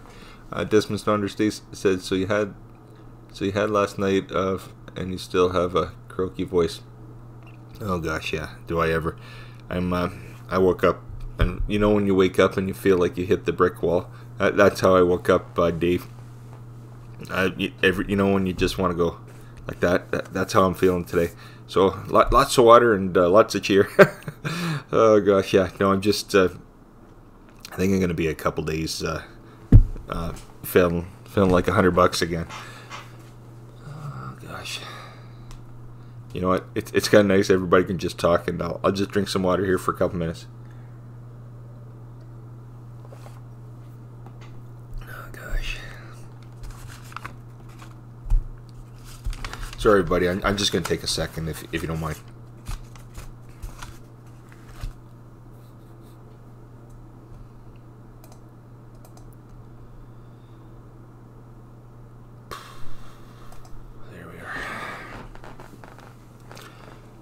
Desmond Saunders said, so you had last night, and you still have a croaky voice. Oh gosh, yeah. Do I ever? I woke up, and you know when you wake up and you feel like you hit the brick wall. That's how I woke up, Dave. You know when you just want to go like that. That's how I'm feeling today. So lots of water and lots of cheer. Oh gosh, yeah. No, I'm just. I think I'm gonna be a couple days feeling like $100 again. Oh gosh. You know what? It's kind of nice. Everybody can just talk, and I'll just drink some water here for a couple minutes. Oh gosh. Sorry, everybody. I'm just gonna take a second if you don't mind.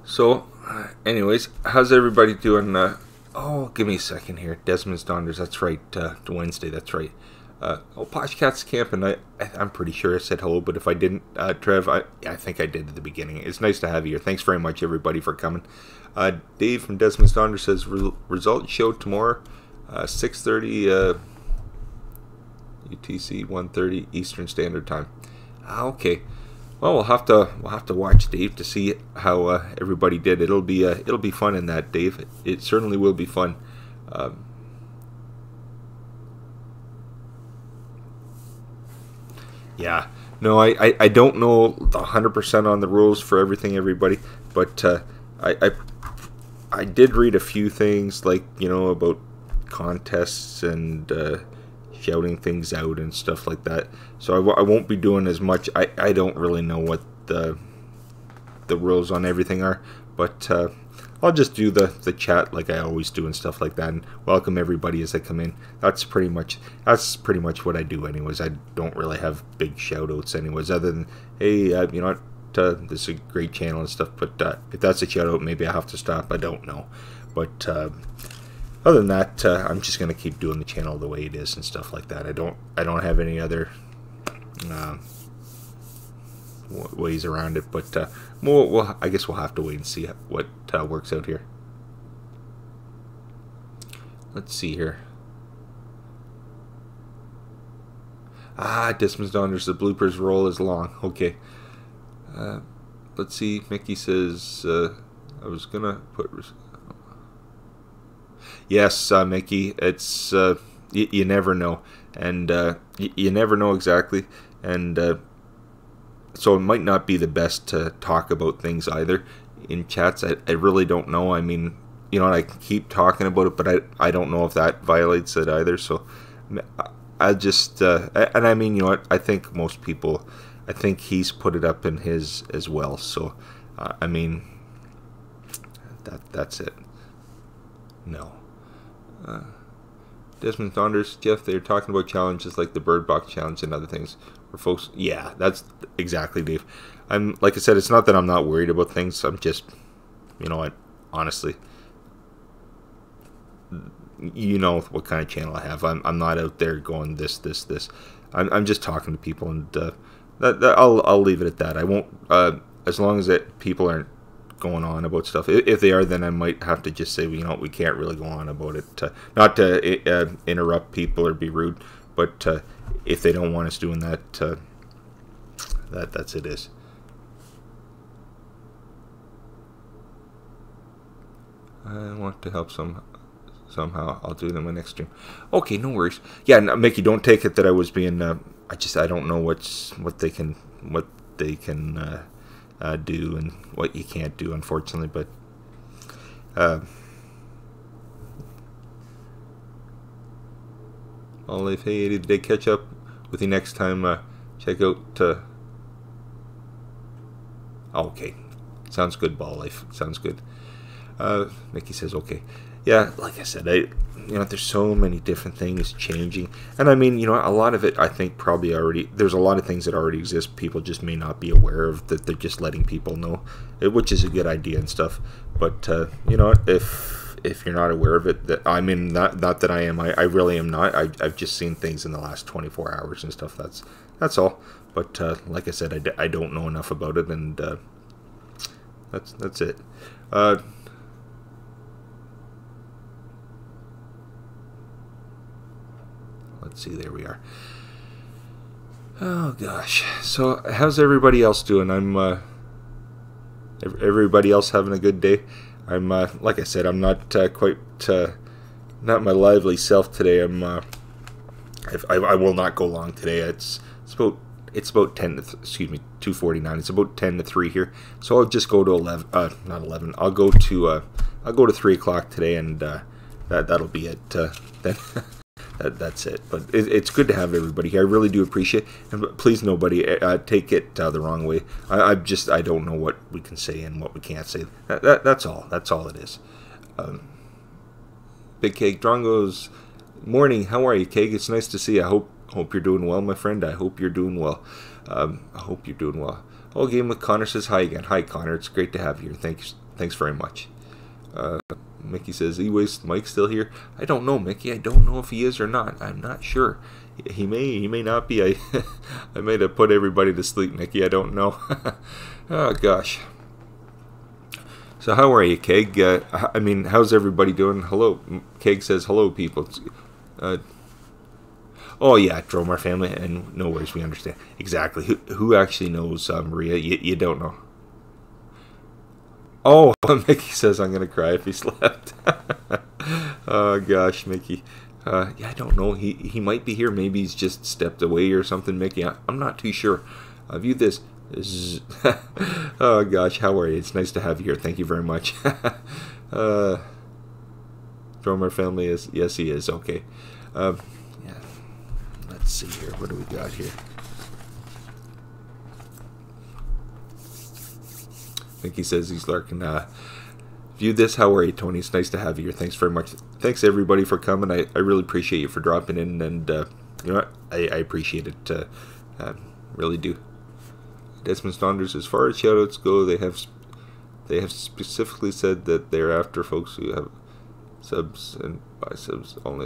So, anyways, how's everybody doing? Oh, give me a second here. Desmond Saunders, that's right. Wednesday, that's right. Poshcat's camping. I'm pretty sure I said hello, but if I didn't, Trev, I think I did at the beginning. It's nice to have you here. Thanks very much, everybody, for coming. Dave from Desmond Saunders says results show tomorrow, 6:30 UTC, 1:30 Eastern Standard Time. Okay. Well, we'll have to watch, Dave, to see how everybody did. It'll be fun in that, Dave. It certainly will be fun. Yeah. No, I don't know 100% on the rules for everything, everybody, but I did read a few things, like, you know, about contests and shouting things out and stuff like that. So I won't be doing as much. I don't really know what the rules on everything are, but I'll just do the chat like I always do and stuff like that, and welcome everybody as they come in. That's pretty much what I do anyways. I don't really have big shout outs anyways, other than, hey, you know what, this is a great channel and stuff, but if that's a shout out, maybe I have to stop. I don't know, but other than that, I'm just gonna keep doing the channel the way it is and stuff like that. I don't have any other ways around it, but I guess we'll have to wait and see what works out here. Let's see here. Dismas Donners, the bloopers roll is long. Okay. Let's see. Mickey says, I was gonna put... Yes, Mickey, it's, you never know. And you never know exactly. And so it might not be the best to talk about things either in chats. I really don't know. I mean, you know, I keep talking about it, but I don't know if that violates it either. So I just, and I mean, you know what, I think most people, I think he's put it up in his as well. So, I mean, that's it. No. Desmond Thunders, Jeff, they're talking about challenges like the Bird Box Challenge and other things. Where folks, yeah, that's exactly, Dave. I'm, like I said, it's not that I'm not worried about things. I'm just, you know what, honestly, you know what kind of channel I have. I'm not out there going this. I'm just talking to people, and I'll leave it at that. I won't, as long as that people aren't going on about stuff. If they are, then I might have to just say, well, you know, we can't really go on about it. Not to interrupt people or be rude, but if they don't want us doing that, that's it is. I want to help somehow. I'll do it in my next stream. Okay, no worries. Yeah, no, Mickey, don't take it that I was being. I don't know what they can do and what you can't do, unfortunately. But Olive, hey, did they catch up with you next time? Check out. Okay, sounds good, Ball Life. Sounds good. Mickey says okay. Yeah, like I said, you know, there's so many different things changing, and I mean, you know, a lot of it I think probably already, there's a lot of things that already exist. People just may not be aware of that. They're just letting people know, which is a good idea and stuff. But you know, if you're not aware of it, that I mean, not that I am. I really am not. I've just seen things in the last 24 hours and stuff. That's all. But like I said, I don't know enough about it, and that's it. Let's see, there we are. Oh gosh. So how's everybody else doing? I'm everybody else having a good day? I'm like I said, I'm not quite not my lively self today. I will not go long today. It's about 10 to excuse me, 2:49. It's about 10 to 3 here. So I'll just go to 11 not 11. I'll go to 3 o'clock today, and that'll be it. Then that's it. But it's good to have everybody here. I really do appreciate it. And please, nobody take it the wrong way. I don't know what we can say and what we can't say. That's all. That's all it is. Big Cake Drongo's morning. How are you, Cake? It's nice to see you. I hope you're doing well, my friend. I hope you're doing well. I hope you're doing well. Oh, Game with Connor says hi again. Hi, Connor. It's great to have you here. Thanks very much. Mickey says, E-Waste Mike still here? I don't know, Mickey. I don't know if he is or not. I'm not sure. He may not be. I may have put everybody to sleep, Mickey. I don't know. Oh, gosh. So how are you, Keg? I mean, how's everybody doing? Hello. Keg says, hello, people. Oh, yeah, Dromar family. And no worries, we understand. Exactly. Who actually knows, Maria? You don't know. Oh, Mickey says I'm going to cry if he slept. Oh, gosh, Mickey. Yeah, I don't know. He might be here. Maybe he's just stepped away or something, Mickey. I'm not too sure. View this. Oh, gosh, how are you? It's nice to have you here. Thank you very much. Drummer family is... Yes, he is. Okay. Yeah. Let's see here. What do we got here? Mickey says he's lurking. View this. How are you, Tony? It's nice to have you here. Thanks very much. Thanks, everybody, for coming. I really appreciate you for dropping in, and you know what? I appreciate it. Really do. Desmond Saunders, as far as shoutouts go, they have specifically said that they're after folks who have subs and So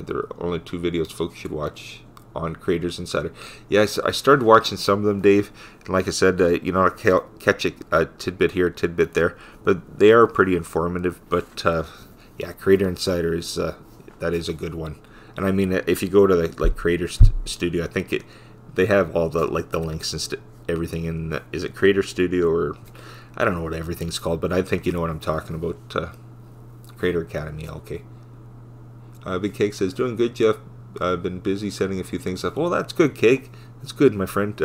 there are only 2 videos folks should watch on Creators Insider. Yes, I started watching some of them, Dave. And like I said, I'll catch a tidbit here, a tidbit there, but they are pretty informative. But yeah, Creator Insider is that is a good one. And I mean, if you go to the Creator Studio, I think they have all the the links and everything in. Is it Creator Studio, or I don't know what everything's called, but I think you know what I'm talking about. Creator Academy. Okay. Big Cake says, doing good, Jeff. I've been busy setting a few things up. Well, that's good, Cake. That's good, my friend.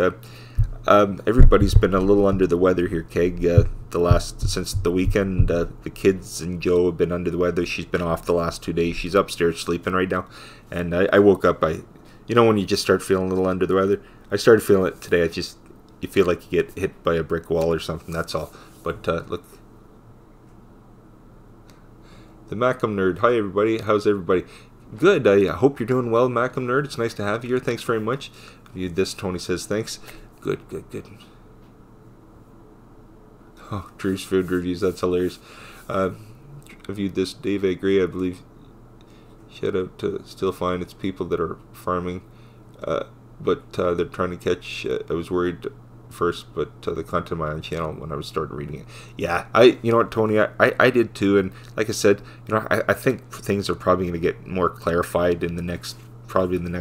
Everybody's been a little under the weather here, Keg. Since the weekend, the kids and Joe have been under the weather. She's been off the last 2 days. She's upstairs sleeping right now. And I woke up. When you just start feeling a little under the weather, I started feeling it today. You feel like you get hit by a brick wall or something. That's all. But look. The Macam Nerd. Hi, everybody. How's everybody? Good. I hope you're doing well, Macam Nerd. It's nice to have you here. Thanks very much. Viewed this. Tony says thanks. Good. Oh, Drew's food reviews. That's hilarious. I viewed this. Dave, I agree. I believe. Shout out to Still Fine. It's people that are farming, but they're trying to catch. I was worried first, but the content of my own channel when I was starting reading it. Yeah, you know what, Tony, I did too, and like I said, I think things are probably going to get more clarified in the next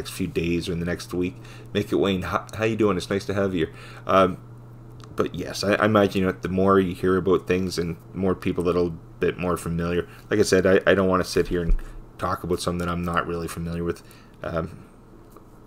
few days or in the next week. Make it, Wayne. How you doing? It's nice to have you here. But yes, I imagine the more you hear about things and more people that are a bit more familiar. Like I said, I don't want to sit here and talk about something that I'm not really familiar with.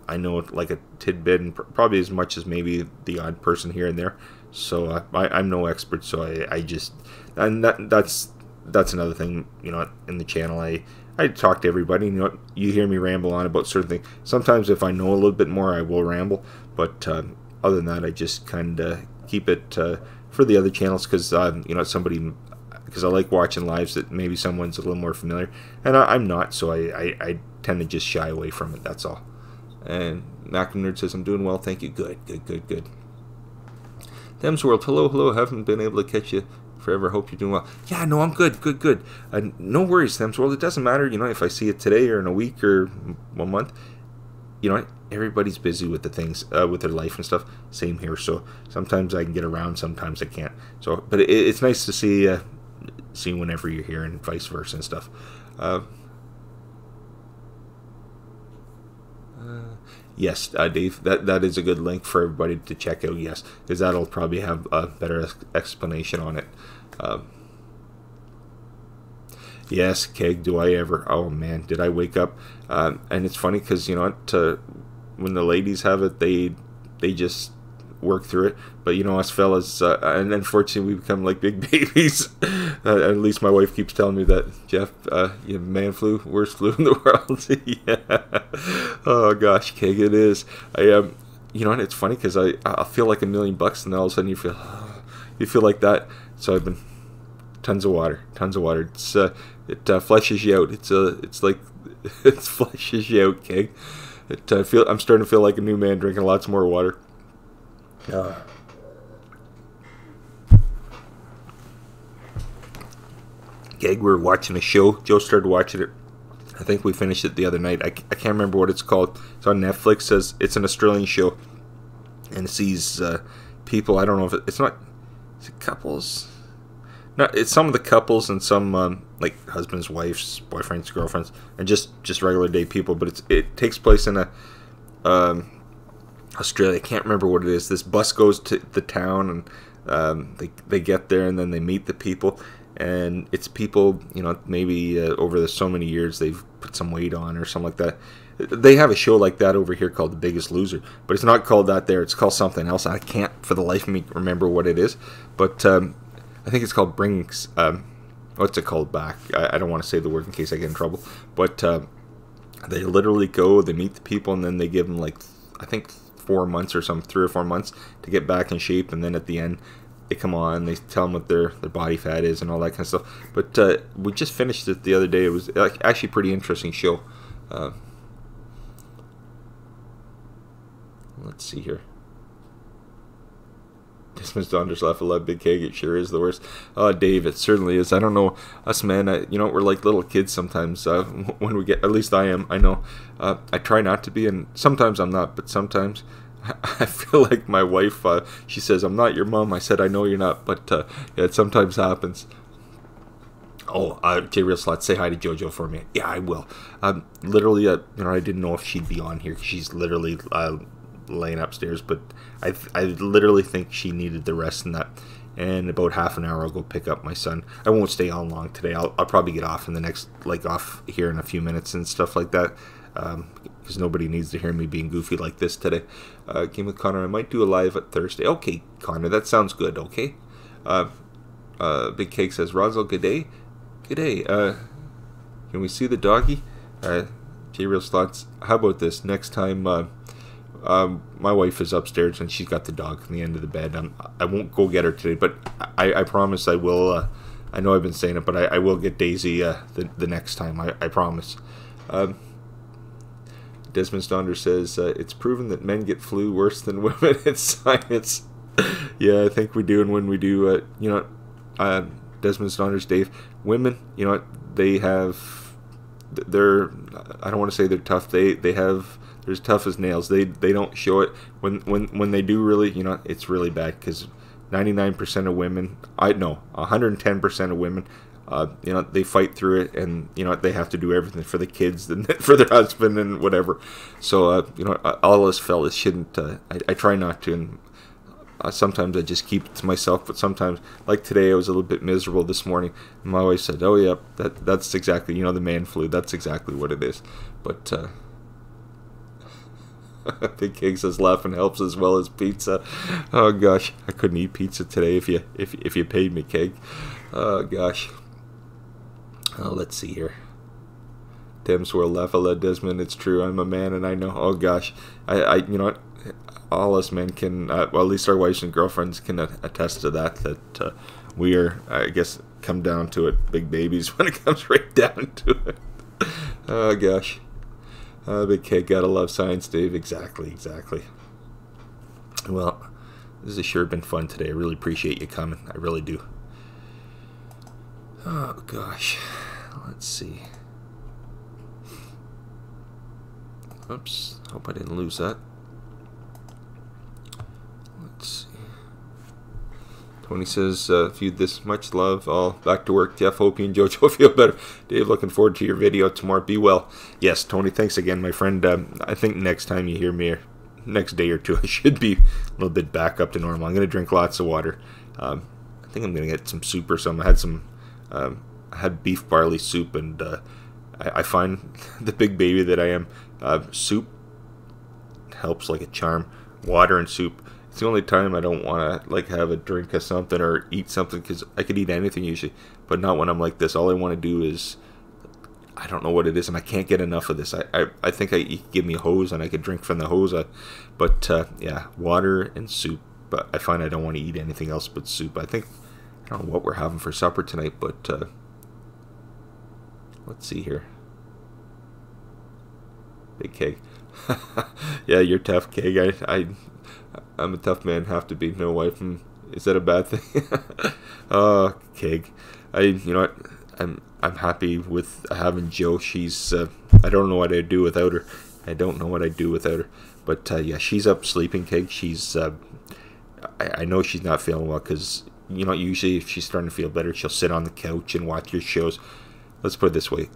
I know like a tidbit and probably as much as maybe the odd person here and there. So I'm no expert. So I just, and that's another thing, in the channel. I talk to everybody. You hear me ramble on about certain things. Sometimes if I know a little bit more, I will ramble. But other than that, I just kind of keep it for the other channels because because I like watching lives that maybe someone's a little more familiar, and I'm not. So I tend to just shy away from it. That's all. And Macam Nerd says, I'm doing well, thank you. Good. Thames World, hello. Haven't been able to catch you forever. Hope you're doing well. Yeah, no, I'm good. No worries, Thames World. It doesn't matter, if I see it today or in a week or 1 month. Everybody's busy with the things, with their life and stuff. Same here. So sometimes I can get around, sometimes I can't. So, but it's nice to see whenever you're here and vice versa and stuff. Yes, Dave, that is a good link for everybody to check out, yes, because that'll probably have a better explanation on it. Yes, Keg, do I ever? Oh, man, did I wake up? And it's funny because, when the ladies have it, they just work through it. But, us fellas, and unfortunately, we become like big babies. At least my wife keeps telling me that, Jeff, you have man flu, worst flu in the world. Yeah. Oh, gosh, Keg, it is. It's funny because I feel like $1 million, and then all of a sudden you feel like that. So I've been tons of water. It's it fleshes you out. It's like it fleshes you out, Keg. I'm starting to feel like a new man drinking lots more water. Keg, we were watching a show. Joe started watching it. I think we finished it the other night. I can't remember what it's called. It's on Netflix. Says it's an Australian show, and it sees people. I don't know if it's not. Is it couples? No, it's some of the couples and some like husbands, wives, boyfriends, girlfriends, and just regular day people. But it takes place in Australia. I can't remember what it is. This bus goes to the town, and they get there, and then they meet the people. And it's people, maybe over so many years they've put some weight on or something like that. They have a show like that over here called The Biggest Loser, but it's not called that there. It's called something else. I can't for the life of me remember what it is, but I think it's called what's it called back? I don't want to say the word in case I get in trouble, but they literally go, they meet the people, and then they give them I think 4 months or something, 3 or 4 months to get back in shape, and then at the end they come on, they tell them what their body fat is and all that kind of stuff. But we just finished it the other day. It was actually a pretty interesting show. Let's see here. Desmond's daughters laugh a lot. Big Keg, it sure is the worst. Dave, it certainly is. I don't know, us men, we're like little kids sometimes. When we get, at least I am. I know. I try not to be, and sometimes I'm not. But sometimes I feel like my wife. She says, "I'm not your mom." I said, "I know you're not," but yeah, it sometimes happens. Oh, J-Real Slot, say hi to JoJo for me. Yeah, I will. Literally, I didn't know if she'd be on here. She's literally laying upstairs, but I literally think she needed the rest in that. And about half an hour, I'll go pick up my son. I won't stay on long today. I'll probably get off in the next, off here in a few minutes and stuff like that. Because nobody needs to hear me being goofy like this today. Game with Connor, I might do a live at Thursday. Okay, Connor, that sounds good, okay? Big Cake says, Rosal, good day. Good day. Can we see the doggy? J-Real Slots, how about this? Next time, my wife is upstairs and she's got the dog in the end of the bed. I won't go get her today, but I promise I will. I know I've been saying it, but I will get Daisy the next time. I promise. Desmond Stonder says, it's proven that men get flu worse than women. It's science. Yeah, I think we do, and when we do, Desmond Stonder's Dave, women, they have, I don't want to say they're tough, they're as tough as nails. They don't show it. When they do really, it's really bad, because 99% of women, 110% of women, they fight through it, and they have to do everything for the kids and for their husband and whatever. So all us fellas shouldn't. I try not to, and sometimes I just keep it to myself. But sometimes, like today, I was a little bit miserable this morning. And my wife said, "Oh yeah, that's exactly the man flu. That's exactly what it is." But Big King says laughing helps as well as pizza. Oh gosh, I couldn't eat pizza today if you paid me, Keg. Oh gosh. Let's see here. Tim Swirl Leffala Desmond, it's true. I'm a man and I know. Oh gosh, I you know what? All us men can, well, at least our wives and girlfriends can attest to that. That we are, I guess, come down to it, big babies when it comes right down to it. Oh gosh. Big Keg, gotta love science, Dave. Exactly. Well, this has sure been fun today. I really appreciate you coming. I really do. Oh gosh. Let's see. Oops. Hope I didn't lose that. Let's see. Tony says, viewed this much love. All back to work. Jeff, hope you and JoJo feel better. Dave, looking forward to your video tomorrow. Be well. Yes, Tony, thanks again, my friend. I think next time you hear me, next day or two, I should be a little bit back up to normal. I'm going to drink lots of water. I think I'm going to get some soup or something. I had beef barley soup, and I find the big baby that I am, soup helps like a charm. Water and soup. It's the only time I don't want to have a drink of something or eat something, because I could eat anything usually, but not when I'm like this. All I want to do is, I don't know what it is, and I can't get enough of this. I think you could give me a hose and I could drink from the hose. But yeah, water and soup. But I find I don't want to eat anything else but soup. I don't know what we're having for supper tonight, but let's see here. Big Keg. Yeah, you're tough, Keg. I'm a tough man, have to be. No wife. Is that a bad thing? Oh, Keg. You know what? I'm happy with having Joe. She's I don't know what I'd do without her. But yeah, she's up sleeping, Keg. She's I know she's not feeling well, because usually if she's starting to feel better, she'll sit on the couch and watch your shows. Let's put it this way: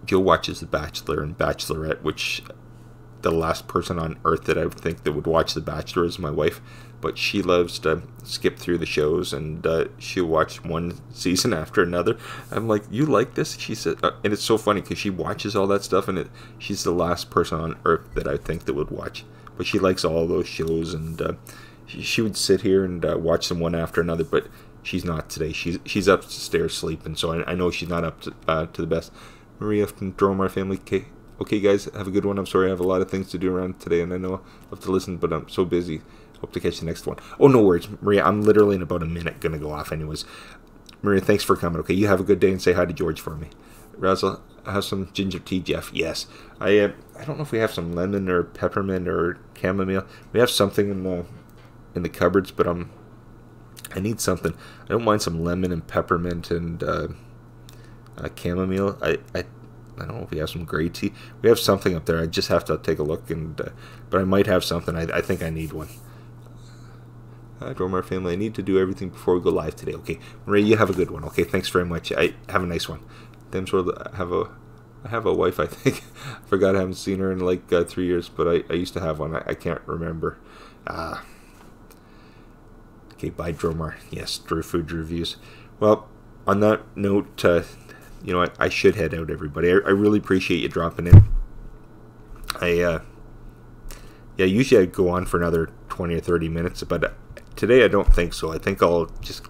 Joe watches The Bachelor and Bachelorette, which the last person on earth that I would think that would watch The Bachelor is my wife. But she loves to skip through the shows, and she'll watch one season after another. I'm like, you like this? She said, and it's so funny because she watches all that stuff, and she's the last person on earth that I think that would watch. But she likes all those shows, and she would sit here and watch them one after another. But she's not today. She's upstairs sleeping, so I know she's not up to the best. Maria from Dromar Family. Okay, guys, have a good one. I'm sorry I have a lot of things to do around today, and I know I have to listen, but I'm so busy. Hope to catch the next one. Oh, no worries, Maria. I'm literally in about a minute going to go off anyways. Maria, thanks for coming. Okay, you have a good day, and say hi to George for me. Razzle, have some ginger tea, Jeff. Yes. I don't know if we have some lemon or peppermint or chamomile. We have something in the cupboards, but I need something. I don't mind some lemon and peppermint and chamomile. I don't know if we have some gray tea. We have something up there. I just have to take a look, but I might have something. I think I need one. Dromar family, I need to do everything before we go live today. Okay, Maria, you have a good one. Okay, thanks very much. I have a nice one. I have a wife, I think. Forgot I haven't seen her in like 3 years, but I used to have one. I can't remember. Okay, bye, Dromar. Yes, Drew Food Reviews. Well, on that note, you know, I should head out, everybody. I really appreciate you dropping in. Yeah, usually I'd go on for another 20 or 30 minutes, but today I don't think so. I think I'll just,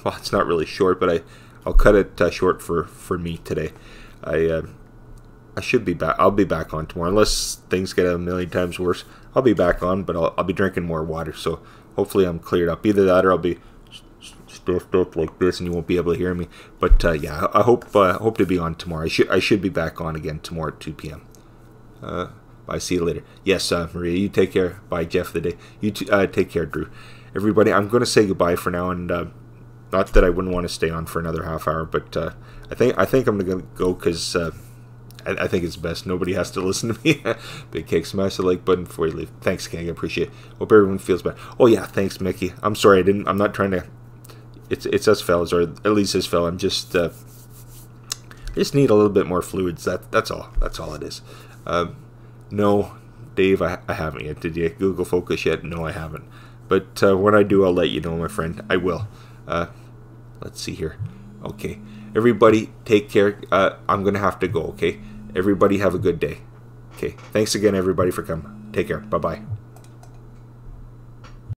well, it's not really short, but I'll cut it short for me today. I should be back. I'll be back on tomorrow, unless things get a million times worse. I'll be back on, but I'll be drinking more water, so hopefully I'm cleared up. Either that or I'll be stuffed up like this and you won't be able to hear me. But yeah, I hope to be on tomorrow. I should be back on again tomorrow at 2 p.m. Bye. See you later. Yes, Maria, you take care. Bye, Jeff the Day. You take care, Drew. Everybody, I'm going to say goodbye for now, and not that I wouldn't want to stay on for another half hour, but I think I'm going to go because I think it's best. Nobody has to listen to me. Big Cake, smash the like button before you leave. Thanks, gang. I appreciate it. Hope everyone feels better. Oh yeah, thanks, Mickey. I'm sorry. I'm not trying to. It's us fellas, or at least this fella. I just need a little bit more fluids. That's all. That's all it is. No, Dave, I haven't yet. Did you Google Focus yet? No, I haven't. But when I do, I'll let you know, my friend. I will. Let's see here. Okay. Everybody, take care. I'm going to have to go, okay? Everybody have a good day. Okay. Thanks again, everybody, for coming. Take care. Bye-bye.